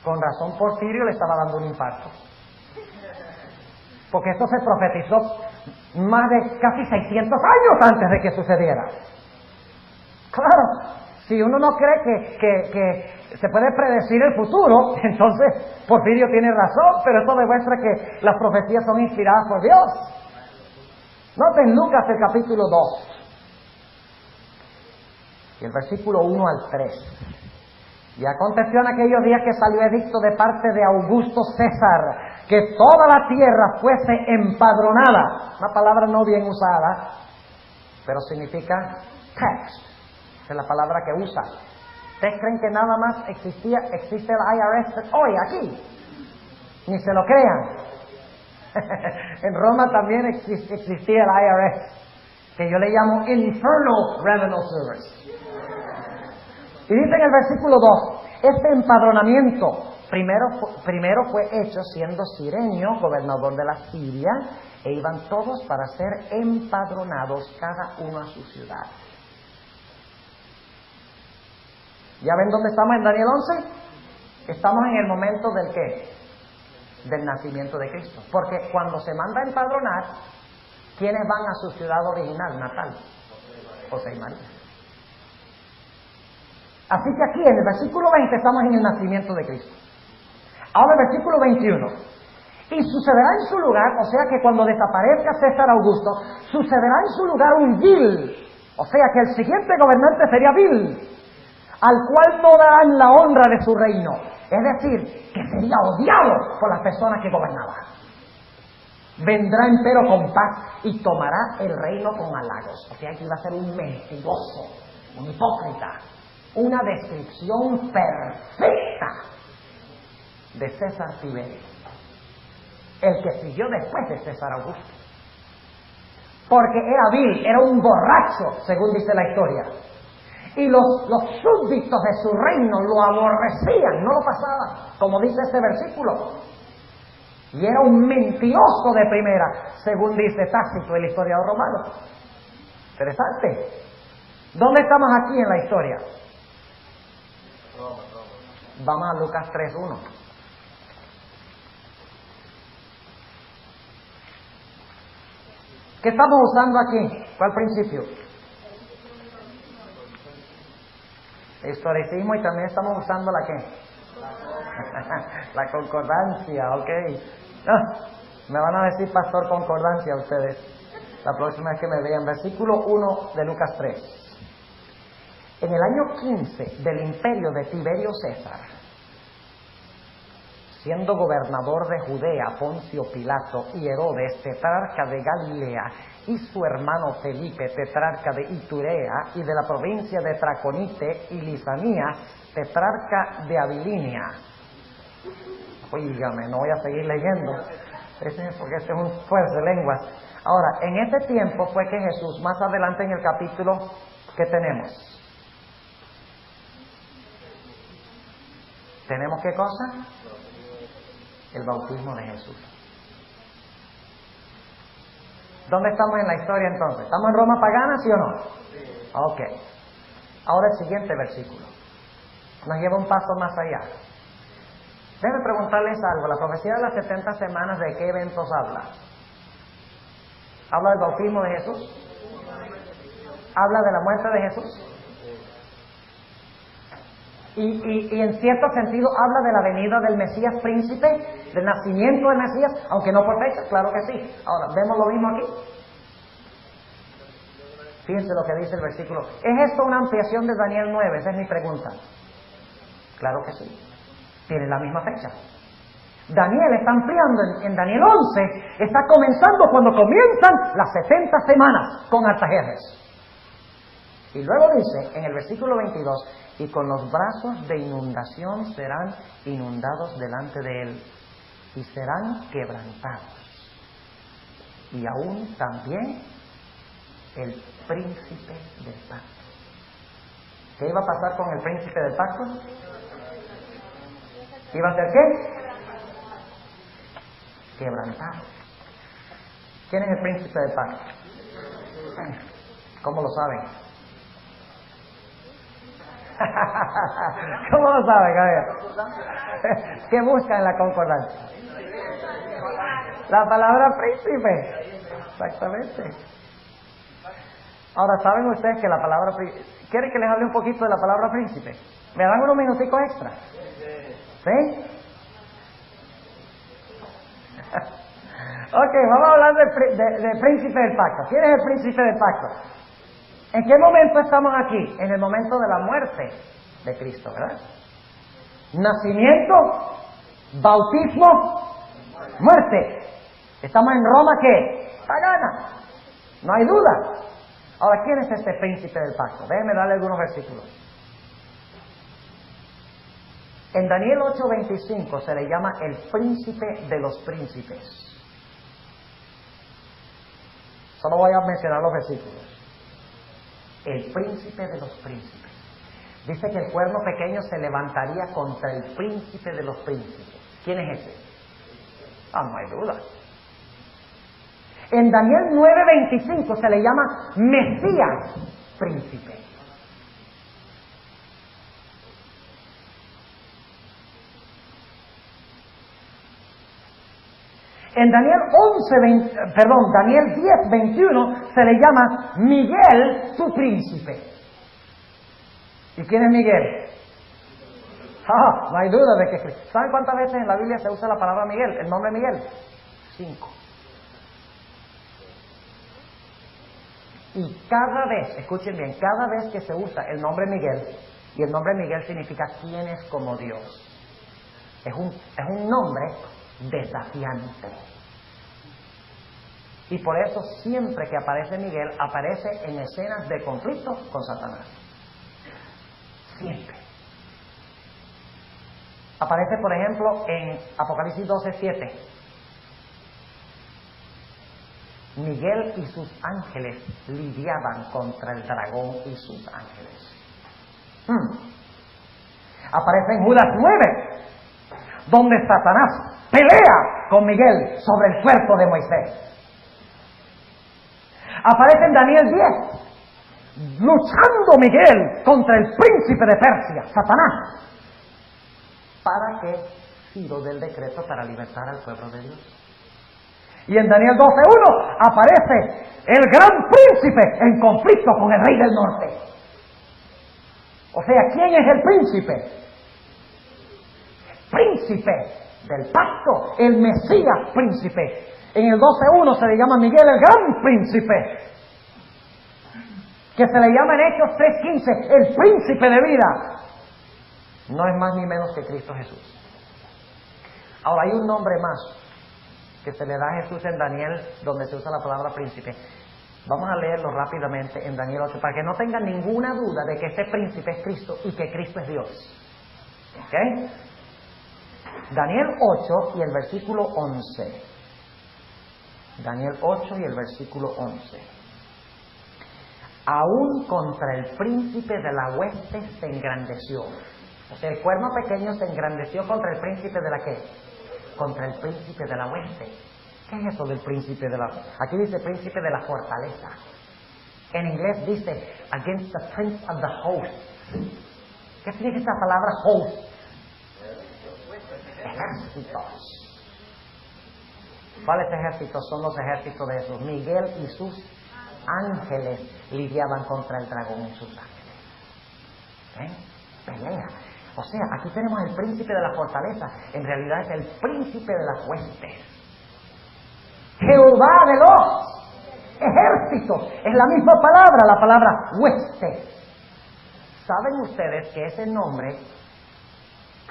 [SPEAKER 1] Con razón Porfirio le estaba dando un infarto. Porque esto se profetizó más de casi 600 años antes de que sucediera. Claro, si uno no cree que se puede predecir el futuro, entonces Porfirio tiene razón, pero eso demuestra que las profecías son inspiradas por Dios. Noten Lucas el capítulo 2 y el versículo 1 al 3. Y aconteció en aquellos días que salió edicto de parte de Augusto César, que toda la tierra fuese empadronada. Una palabra no bien usada, pero significa taxed. Es la palabra que usa. ¿Ustedes creen que nada más existe el IRS hoy aquí? Ni se lo crean. En Roma también existía el IRS, que yo le llamo Infernal Revenue Service. Y dice en el versículo 2, este empadronamiento primero fue hecho siendo Cirenio gobernador de la Siria, e iban todos para ser empadronados cada uno a su ciudad. ¿Ya ven dónde estamos en Daniel 11? Estamos en el momento del ¿qué? Del nacimiento de Cristo. Porque cuando se manda a empadronar, ¿quiénes van a su ciudad original, natal? José y María. Así que aquí en el versículo 20 estamos en el nacimiento de Cristo. Ahora el versículo 21. Y sucederá en su lugar, o sea que cuando desaparezca César Augusto, sucederá en su lugar un vil, o sea que el siguiente gobernante sería vil, al cual no darán la honra de su reino. Es decir, que sería odiado por las personas que gobernaban. Vendrá empero con paz y tomará el reino con halagos. O sea que iba a ser un mentiroso, un hipócrita. Una descripción perfecta de César Tiberio, el que siguió después de César Augusto. Porque era vil, era un borracho, según dice la historia. Y los súbditos de su reino lo aborrecían, no lo pasaban, como dice este versículo. Y era un mentiroso de primera, según dice Tácito, el historiador romano. Interesante. ¿Dónde estamos aquí en la historia? Vamos a Lucas 3:1. ¿Qué estamos usando aquí? ¿Cuál principio? Historicismo, y también estamos usando la ¿qué? La concordancia, ok. Me van a decir pastor concordancia ustedes la próxima vez que me vean. Versículo 1 de Lucas 3. En el año 15 del imperio de Tiberio César, siendo gobernador de Judea Poncio Pilato y Herodes, tetrarca de Galilea, y su hermano Felipe, tetrarca de Iturea y de la provincia de Traconite y Lisanía, tetrarca de Abilinia. Oígame, no voy a seguir leyendo, porque este es un fuerza de lenguas. Ahora, en este tiempo fue que Jesús, más adelante en el capítulo que tenemos, ¿tenemos qué cosa? El bautismo de Jesús. ¿Dónde estamos en la historia entonces? ¿Estamos en Roma pagana, sí o no? Sí. Ok. Ahora el siguiente versículo nos lleva un paso más allá. Déjenme preguntarles algo. La profecía de las 70 semanas, ¿de qué eventos habla? ¿Habla del bautismo de Jesús? ¿Habla de la muerte de Jesús? Y en cierto sentido habla de la venida del Mesías príncipe, del nacimiento del Mesías, aunque no por fecha, claro que sí. Ahora, ¿vemos lo mismo aquí? Fíjense lo que dice el versículo. ¿Es esto una ampliación de Daniel 9? Esa es mi pregunta. Claro que sí. Tiene la misma fecha. Daniel está ampliando en Daniel 11, está comenzando cuando comienzan las 70 semanas con Artajerjes. Y luego dice en el versículo 22, y con los brazos de inundación serán inundados delante de él, y serán quebrantados. Y aún también el príncipe del pacto. ¿Qué iba a pasar con el príncipe del pacto? ¿Iba a ser qué? Quebrantado. ¿Quién es el príncipe del pacto? ¿Cómo lo saben? ¿Cómo lo saben? A ver. ¿Qué busca en la concordancia? La palabra príncipe. Exactamente. Ahora, ¿saben ustedes que la palabra príncipe... ¿Quieren que les hable un poquito de la palabra príncipe? ¿Me dan unos minuticos extra? ¿Sí? Ok, vamos a hablar de príncipe del pacto. ¿Quién es el príncipe del pacto? ¿En qué momento estamos aquí? En el momento de la muerte de Cristo, ¿verdad? Nacimiento, bautismo, muerte. Estamos en Roma, ¿qué? Pagana. No hay duda. Ahora, ¿quién es este príncipe del pacto? Déjenme darle algunos versículos. En Daniel 8:25 se le llama el príncipe de los príncipes. Solo voy a mencionar los versículos. El príncipe de los príncipes. Dice que el cuerno pequeño se levantaría contra el príncipe de los príncipes. ¿Quién es ese? No hay duda. En Daniel 9:25 se le llama Mesías príncipe. En Daniel Daniel 10:21 se le llama Miguel su príncipe. ¿Y quién es Miguel? No hay duda de que... ¿Saben cuántas veces en la Biblia se usa la palabra Miguel? El nombre Miguel. 5. Y cada vez, escuchen bien, cada vez que se usa el nombre Miguel, y el nombre Miguel significa quién es como Dios, es un nombre desafiante. Y por eso siempre que aparece Miguel, aparece en escenas de conflicto con Satanás. Siempre. Aparece, por ejemplo, en Apocalipsis 12:7. Miguel y sus ángeles lidiaban contra el dragón y sus ángeles. Aparece en Judas 9, donde Satanás pelea con Miguel sobre el cuerpo de Moisés. Aparece en Daniel 10, luchando Miguel contra el príncipe de Persia, Satanás, para que Ciro dé el decreto para libertar al pueblo de Dios. Y en Daniel 12:1 aparece el gran príncipe en conflicto con el rey del norte. O sea, ¿quién es el príncipe? Príncipe del pacto, el Mesías príncipe. En el 12:1 se le llama Miguel el gran príncipe, que se le llama en Hechos 3:15 el príncipe de vida. No es más ni menos que Cristo Jesús. Ahora hay un nombre más que se le da a Jesús en Daniel, donde se usa la palabra príncipe. Vamos a leerlo rápidamente en Daniel 8, para que no tengan ninguna duda de que este príncipe es Cristo y que Cristo es Dios. ¿Ok? Daniel 8 y el versículo 11. Daniel 8 y el versículo 11. Aún contra el príncipe de la hueste se engrandeció. O sea, el cuerno pequeño se engrandeció contra el príncipe de la ¿qué? Contra el príncipe de la hueste. ¿Qué es eso del príncipe de la? Aquí dice príncipe de la fortaleza. En inglés dice against the prince of the host. ¿Qué significa esa palabra host? Ejércitos. ¿Cuáles ejércitos? Son los ejércitos de esos. Miguel y sus ángeles lidiaban contra el dragón y sus ángeles. Pelea. O sea, aquí tenemos el príncipe de la fortaleza. En realidad es el príncipe de las huestes. Jehová de los ejércitos. Es la misma palabra, la palabra hueste. ¿Saben ustedes que ese nombre,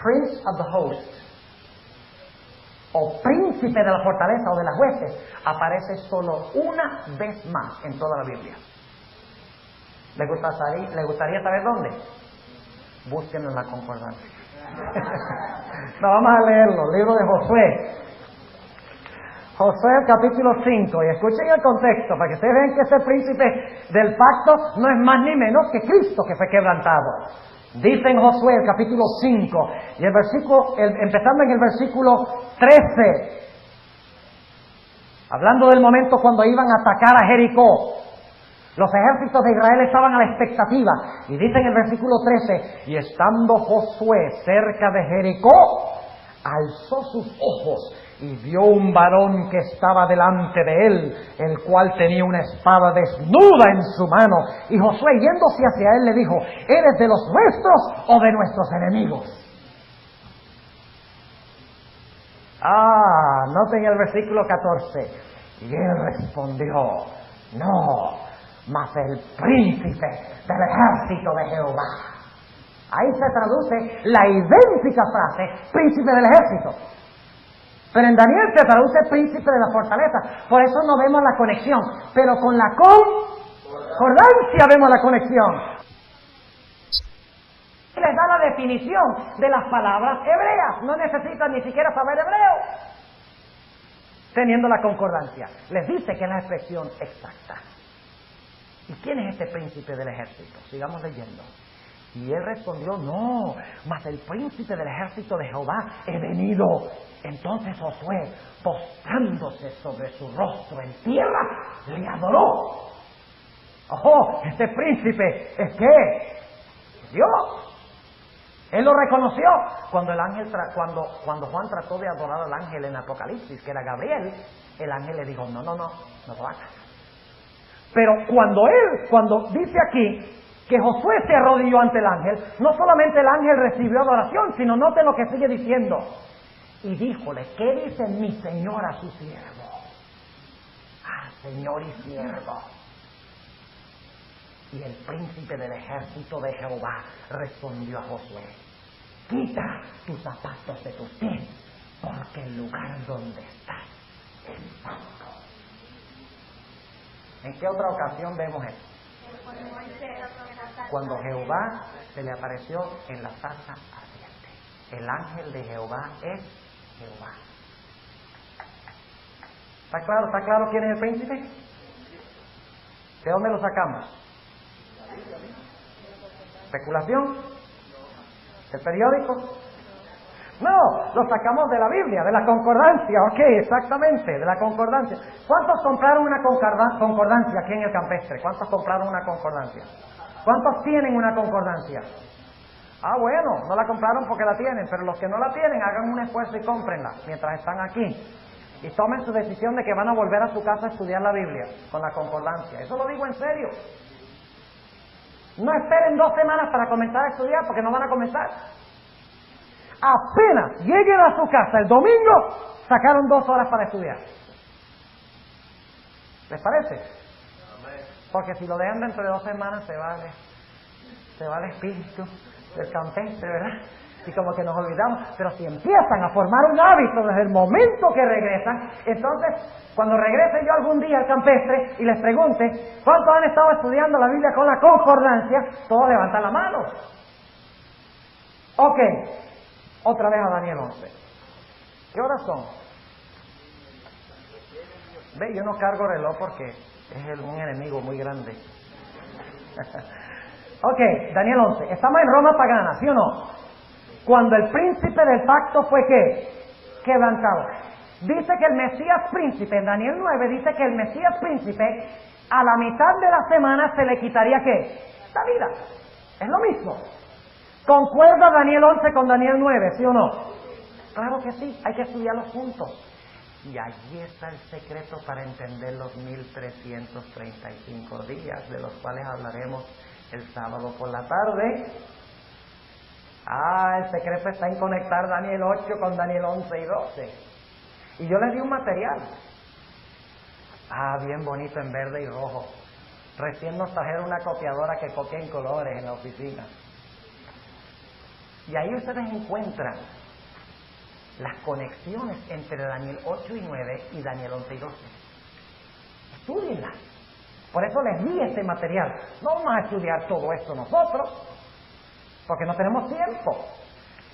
[SPEAKER 1] Prince of the Host, o príncipe de la fortaleza o de las huestes, aparece solo una vez más en toda la Biblia? ¿Le gustaría saber dónde? Búsquenlo en la concordancia. No, vamos a leerlo, libro de Josué. Josué capítulo 5, y escuchen el contexto para que ustedes vean que ese príncipe del pacto no es más ni menos que Cristo, que fue quebrantado. Dice en Josué el capítulo 5 y el versículo, empezando en el versículo 13, hablando del momento cuando iban a atacar a Jericó. Los ejércitos de Israel estaban a la expectativa, y dice en el versículo 13, y estando Josué cerca de Jericó, alzó sus ojos y vio un varón que estaba delante de él, el cual tenía una espada desnuda en su mano. Y Josué, yéndose hacia él, le dijo: ¿eres de los nuestros o de nuestros enemigos? Noten el versículo 14. Y él respondió: no, mas el príncipe del ejército de Jehová. Ahí se traduce la idéntica frase, príncipe del ejército. Pero en Daniel se traduce príncipe de la fortaleza. Por eso no vemos la conexión. Pero con la concordancia vemos la conexión. Les da la definición de las palabras hebreas. No necesitan ni siquiera saber hebreo, teniendo la concordancia. Les dice que es la expresión exacta. ¿Y quién es este príncipe del ejército? Sigamos leyendo. Y él respondió: no, mas el príncipe del ejército de Jehová he venido. Entonces Josué, postrándose sobre su rostro en tierra, le adoró. ¡Ojo! Este príncipe es ¿qué? Dios. Él lo reconoció cuando el ángel cuando Juan trató de adorar al ángel en Apocalipsis, que era Gabriel. El ángel le dijo: no lo hagas. Pero cuando dice aquí que Josué se arrodilló ante el ángel, no solamente el ángel recibió adoración, sino noten lo que sigue diciendo. Y díjole: ¿qué dice mi señor a su siervo? Señor y siervo. Y el príncipe del ejército de Jehová respondió a Josué: quita tus zapatos de tus pies, porque el lugar donde estás es santo. ¿En qué otra ocasión vemos esto? Cuando Jehová se le apareció en la zarza ardiente. El ángel de Jehová es Jehová. ¿Está claro quién es el príncipe? ¿De dónde lo sacamos? ¿Especulación? ¿Del periódico? No, lo sacamos de la Biblia, de la concordancia. Ok, exactamente, de la concordancia. ¿Cuántos compraron una concordancia aquí en el campestre? ¿Cuántos compraron una concordancia? ¿Cuántos tienen una concordancia? Bueno, no la compraron porque la tienen, pero los que no la tienen, hagan un esfuerzo y cómprenla mientras están aquí. Y tomen su decisión de que van a volver a su casa a estudiar la Biblia con la concordancia. Eso lo digo en serio. No esperen 2 semanas para comenzar a estudiar, porque no van a comenzar. Apenas lleguen a su casa el domingo, sacaron 2 horas para estudiar. ¿Les parece? Porque si lo dejan dentro de 2 semanas se va el espíritu del campestre, ¿verdad? Y como que nos olvidamos. Pero si empiezan a formar un hábito desde el momento que regresan, entonces cuando regrese yo algún día al campestre y les pregunte ¿cuántos han estado estudiando la Biblia con la concordancia? Todos levantan la mano. Ok, otra vez a Daniel 11. ¿Qué horas son? Ve, yo no cargo reloj porque es un enemigo muy grande. Ok, Daniel 11. Estamos en Roma pagana, ¿sí o no? Cuando el príncipe del pacto fue ¿qué? Quebrantado. Dice que el Mesías príncipe, en Daniel 9 dice que el Mesías príncipe a la mitad de la semana se le quitaría ¿qué? La vida. Es lo mismo. ¿Concuerda Daniel 11 con Daniel 9, sí o no? Claro que sí, hay que estudiarlos juntos. Y allí está el secreto para entender los 1335 días, de los cuales hablaremos el sábado por la tarde. El secreto está en conectar Daniel 8 con Daniel 11 y 12. Y yo les di un material. Bien bonito en verde y rojo. Recién nos trajeron una copiadora que copia en colores en la oficina. Y ahí ustedes encuentran las conexiones entre Daniel 8 y 9 y Daniel 11 y 12. Estudienlas. Por eso les di este material. No vamos a estudiar todo esto nosotros, porque no tenemos tiempo.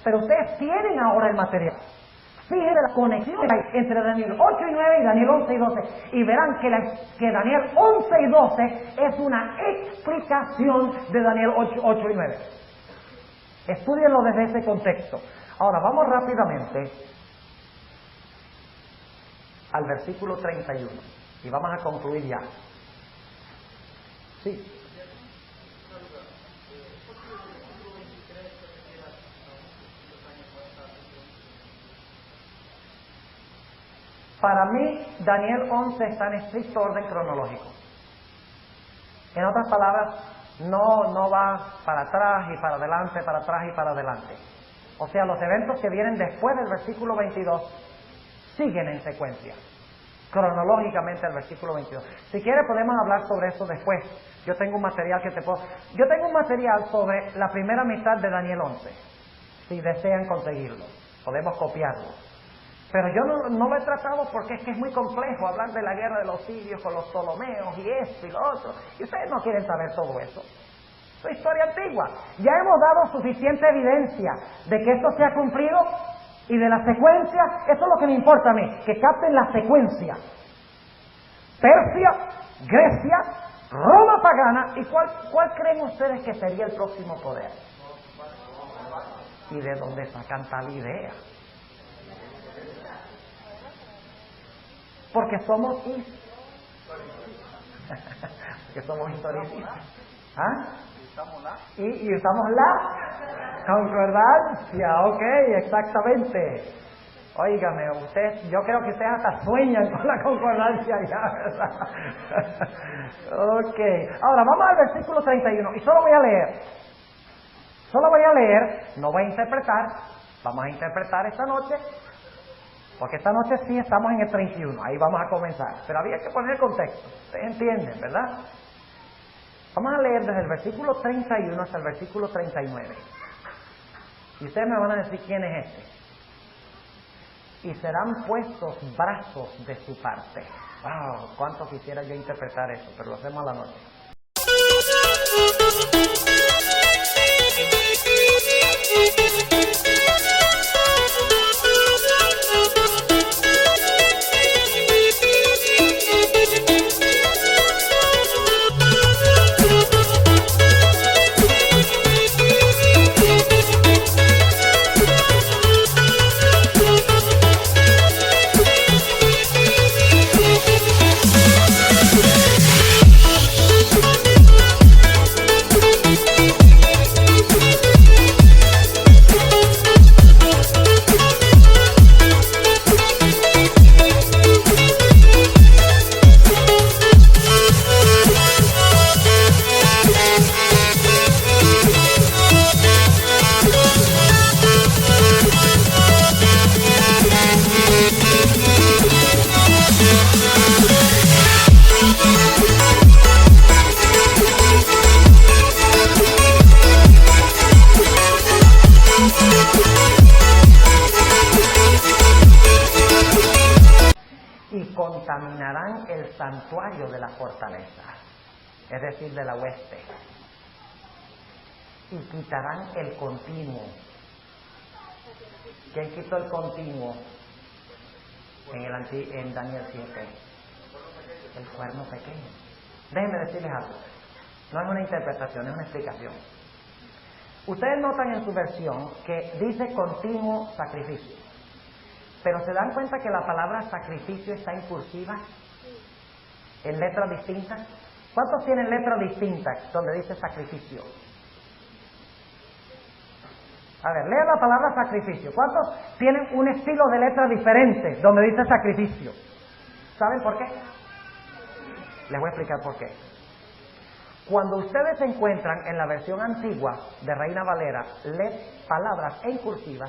[SPEAKER 1] Pero ustedes tienen ahora el material. Fíjense la conexión entre Daniel 8 y 9 y Daniel 11 y 12. Y verán que Daniel 11 y 12 es una explicación de Daniel 8 y 9. Estudienlo desde ese contexto. Ahora vamos rápidamente al versículo 31 y vamos a concluir ya. Sí. Para mí, Daniel 11 está en estricto orden cronológico. En otras palabras, no va para atrás y para adelante, para atrás y para adelante. O sea, los eventos que vienen después del versículo 22 siguen en secuencia, cronológicamente el versículo 22. Si quiere podemos hablar sobre eso después. Yo tengo un material Yo tengo un material sobre la primera mitad de Daniel 11. Si desean conseguirlo, podemos copiarlo. Pero yo no lo he tratado porque es que es muy complejo hablar de la guerra de los sirios con los ptolomeos y esto y lo otro. Y ustedes no quieren saber todo eso. Es historia antigua. Ya hemos dado suficiente evidencia de que esto se ha cumplido y de la secuencia. Eso es lo que me importa a mí, que capten la secuencia. Persia, Grecia, Roma pagana. ¿Y cuál creen ustedes que sería el próximo poder? ¿Y de dónde sacan tal idea? Porque somos historicistas. Y usamos la concordancia. Ok, exactamente. Óigame, yo creo que ustedes hasta sueñan con la concordancia ya, ¿verdad? Ok, ahora vamos al versículo 31 y solo voy a leer, no voy a interpretar, vamos a interpretar esta noche. Porque esta noche sí estamos en el 31, ahí vamos a comenzar. Pero había que poner el contexto, ustedes entienden, ¿verdad? Vamos a leer desde el versículo 31 hasta el versículo 39. Y ustedes me van a decir quién es este. Y serán puestos brazos de su parte. ¡Wow! Cuánto quisiera yo interpretar eso, pero lo hacemos a la noche. y contaminarán el santuario de la fortaleza, es decir, de la hueste, y quitarán el continuo. ¿Quién quitó el continuo en Daniel 7? El cuerno pequeño. Déjenme decirles algo. No es una interpretación, es una explicación. Ustedes notan en su versión que dice continuo sacrificio, pero ¿se dan cuenta que la palabra sacrificio está en cursiva? En letras distintas. ¿Cuántos tienen letras distintas donde dice sacrificio? A ver, lea la palabra sacrificio. ¿Cuántos tienen un estilo de letra diferente donde dice sacrificio? ¿Saben por qué? Les voy a explicar por qué. Cuando ustedes encuentran en la versión antigua de Reina Valera palabras en cursiva,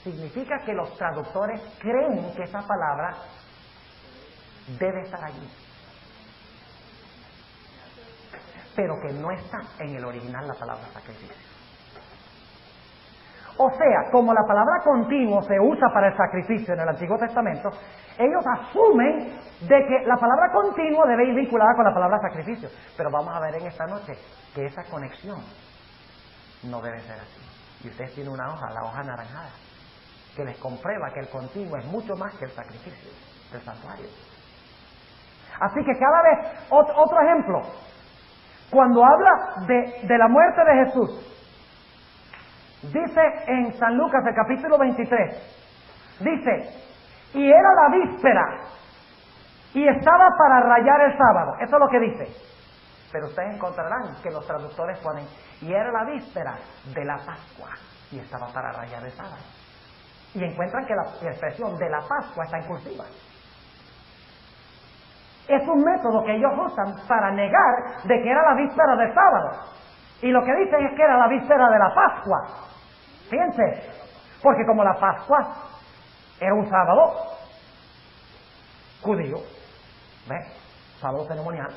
[SPEAKER 1] significa que los traductores creen que esa palabra debe estar allí, pero que no está en el original la palabra sacrificio. O sea, como la palabra continuo se usa para el sacrificio en el Antiguo Testamento, ellos asumen de que la palabra continuo debe ir vinculada con la palabra sacrificio. Pero vamos a ver en esta noche que esa conexión no debe ser así. Y ustedes tienen una hoja, la hoja anaranjada, que les comprueba que el continuo es mucho más que el sacrificio del santuario. Así que cada vez, otro ejemplo, cuando habla de la muerte de Jesús, dice en San Lucas, el capítulo 23, dice, y era la víspera, y estaba para rayar el sábado. Eso es lo que dice. Pero ustedes encontrarán que los traductores ponen, y era la víspera de la Pascua, y estaba para rayar el sábado. Y encuentran que la expresión de la Pascua está en cursiva. Es un método que ellos usan para negar de que era la víspera del sábado. Y lo que dicen es que era la víspera de la Pascua. Fíjense, porque como la Pascua era un sábado judío, ¿ves? Sábado ceremonial.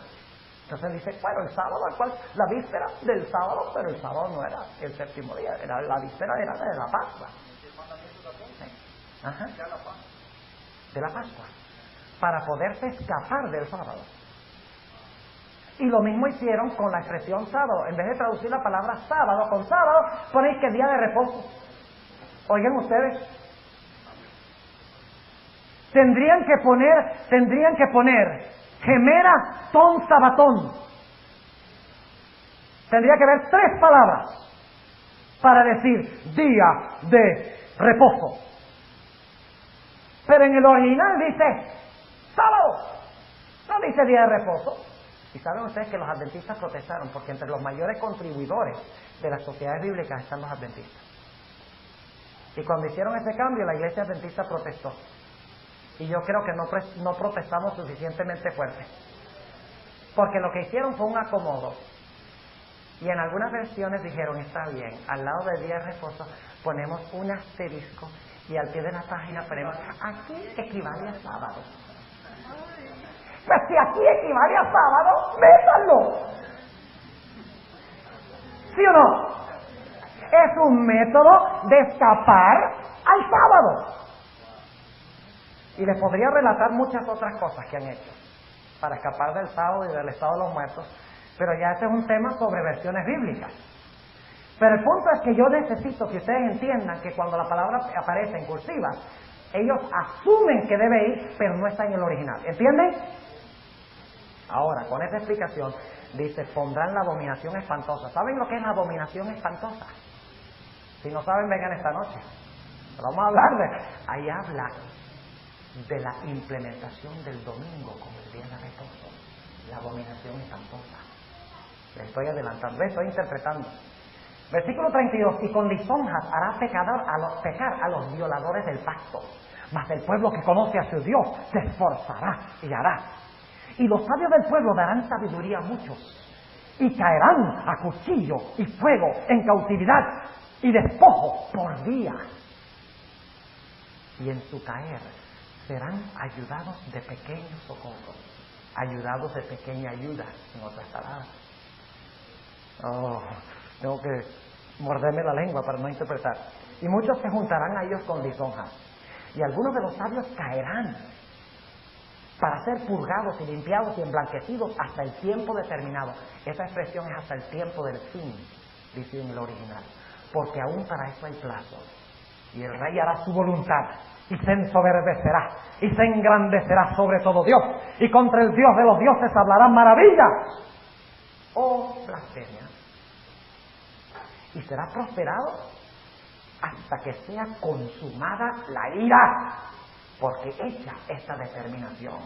[SPEAKER 1] Entonces dice, bueno, el sábado, la víspera del sábado, pero el sábado no era el séptimo día, era la víspera era de la Pascua. Ajá. De la Pascua, para poderse escapar del sábado. Y lo mismo hicieron con la expresión sábado. En vez de traducir la palabra sábado con sábado, ponéis que día de reposo. Oigan ustedes, tendrían que poner gemera ton sabatón. Tendría que haber 3 palabras para decir día de reposo. Pero en el original dice sábado, no dice día de reposo. Y saben ustedes que los adventistas protestaron, porque entre los mayores contribuidores de las sociedades bíblicas están los adventistas. Y cuando hicieron ese cambio, la iglesia adventista protestó. Y yo creo que no protestamos suficientemente fuerte. Porque lo que hicieron fue un acomodo. Y en algunas versiones dijeron, está bien, al lado del día de reposo ponemos un asterisco y al pie de la página ponemos, aquí equivale a sábado. Pues si aquí equivale a sábado, métanlo. ¿Sí o no? Es un método de escapar al sábado. Y les podría relatar muchas otras cosas que han hecho para escapar del sábado y del estado de los muertos, pero ya ese es un tema sobre versiones bíblicas. Pero el punto es que yo necesito que ustedes entiendan que cuando la palabra aparece en cursiva, ellos asumen que debe ir, pero no está en el original. ¿Entienden? Ahora, con esta explicación, dice, pondrán la abominación espantosa. ¿Saben lo que es la abominación espantosa? Si no saben, vengan esta noche. Vamos a hablar de... Ahí habla de la implementación del domingo como el día de reposo. La abominación espantosa. Le estoy adelantando, estoy interpretando. Versículo 32. Y con lisonjas hará pecar a los violadores del pacto. Mas el pueblo que conoce a su Dios se esforzará y hará. Y los sabios del pueblo darán sabiduría a muchos, y caerán a cuchillo y fuego en cautividad y despojo por día. Y en su caer serán ayudados de pequeño socorro, ayudados de pequeña ayuda, en otras palabras. Tengo que morderme la lengua para no interpretar. Y muchos se juntarán a ellos con lisonjas, y algunos de los sabios caerán para ser purgados y limpiados y emblanquecidos hasta el tiempo determinado. Esa expresión es hasta el tiempo del fin, dice en el original, porque aún para eso hay plazo. Y el rey hará su voluntad y se ensoberbecerá y se engrandecerá sobre todo Dios, y contra el Dios de los dioses hablará maravillas o blasfemia, y será prosperado hasta que sea consumada la ira, porque hecha esta determinación.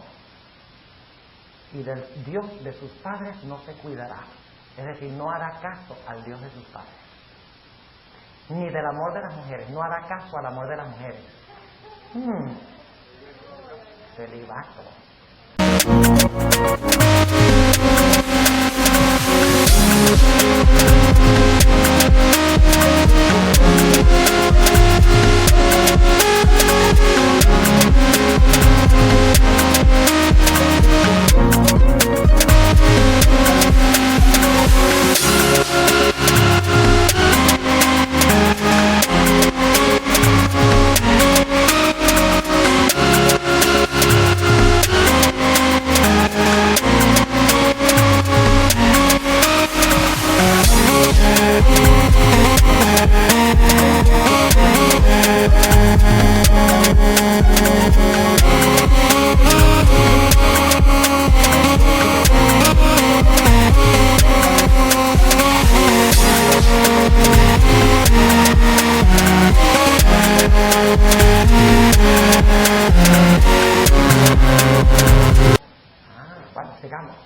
[SPEAKER 1] Y del Dios de sus padres no se cuidará, es decir, no hará caso al Dios de sus padres, ni del amor de las mujeres, no hará caso al amor de las mujeres. Celibato.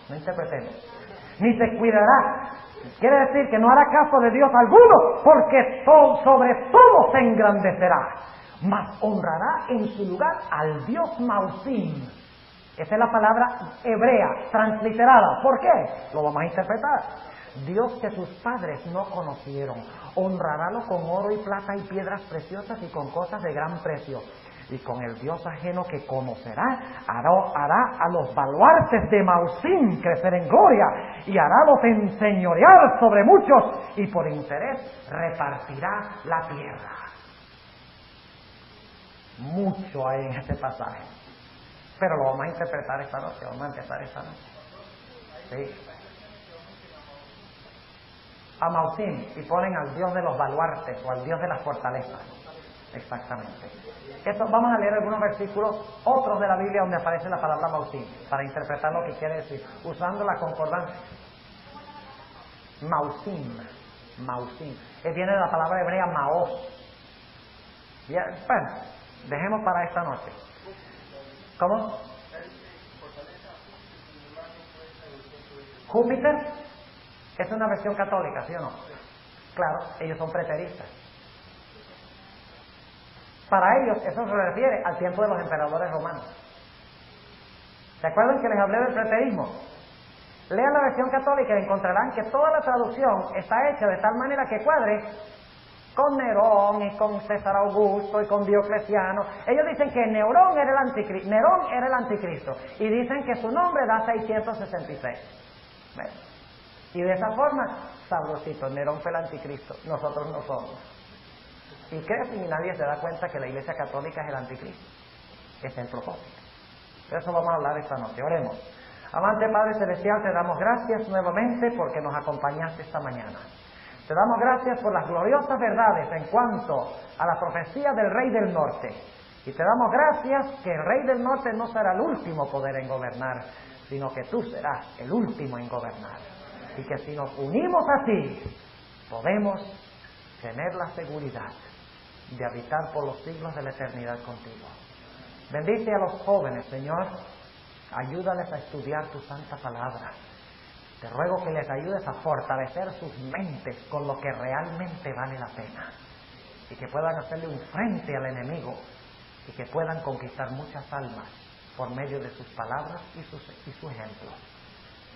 [SPEAKER 1] No interpretemos. Ni se cuidará. Quiere decir que no hará caso de Dios alguno, porque sobre todo se engrandecerá. Mas honrará en su lugar al Dios Mausim. Esa es la palabra hebrea, transliterada. ¿Por qué? Lo vamos a interpretar. Dios que sus padres no conocieron. Honrarálo con oro y plata y piedras preciosas y con cosas de gran precio. Y con el Dios ajeno que conocerá, hará a los baluartes de Mausim crecer en gloria, y harálos enseñorear sobre muchos, y por interés repartirá la tierra. Mucho hay en este pasaje, pero lo vamos a interpretar esta noche, vamos a empezar esta noche. ¿Sí? A Mausim, y ponen al Dios de los baluartes, o al Dios de las fortalezas. Exactamente. Esto, vamos a leer algunos versículos, otros de la Biblia donde aparece la palabra Mausim, para interpretar lo que quiere decir, usando la concordancia. Mausim, viene de la palabra hebrea Maos. Bueno, dejemos para esta noche. ¿Cómo? Júpiter es una versión católica, ¿sí o no? Claro, ellos son preteristas. Para ellos eso se refiere al tiempo de los emperadores romanos. ¿Se acuerdan que les hablé del preterismo? Lean la versión católica y encontrarán que toda la traducción está hecha de tal manera que cuadre con Nerón y con César Augusto y con Diocleciano. Ellos dicen que Nerón era el anticristo y dicen que su nombre da 666. ¿Ven? Y de esa forma, sabrosito, Nerón fue el anticristo, nosotros no somos. Y crecen y nadie se da cuenta que la Iglesia Católica es el anticristo. Ese es el propósito. De eso vamos a hablar esta noche. Oremos. Amante Padre Celestial, te damos gracias nuevamente porque nos acompañaste esta mañana. Te damos gracias por las gloriosas verdades en cuanto a la profecía del Rey del Norte. Y te damos gracias que el Rey del Norte no será el último poder en gobernar, sino que tú serás el último en gobernar. Y que si nos unimos a ti, podemos tener la seguridad de habitar por los siglos de la eternidad contigo. Bendice a los jóvenes, Señor. Ayúdales a estudiar tu santa palabra. Te ruego que les ayudes a fortalecer sus mentes con lo que realmente vale la pena, y que puedan hacerle un frente al enemigo, y que puedan conquistar muchas almas por medio de sus palabras y su ejemplo.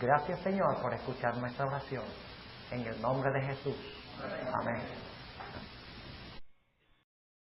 [SPEAKER 1] Gracias, Señor, por escuchar nuestra oración. En el nombre de Jesús. Amén.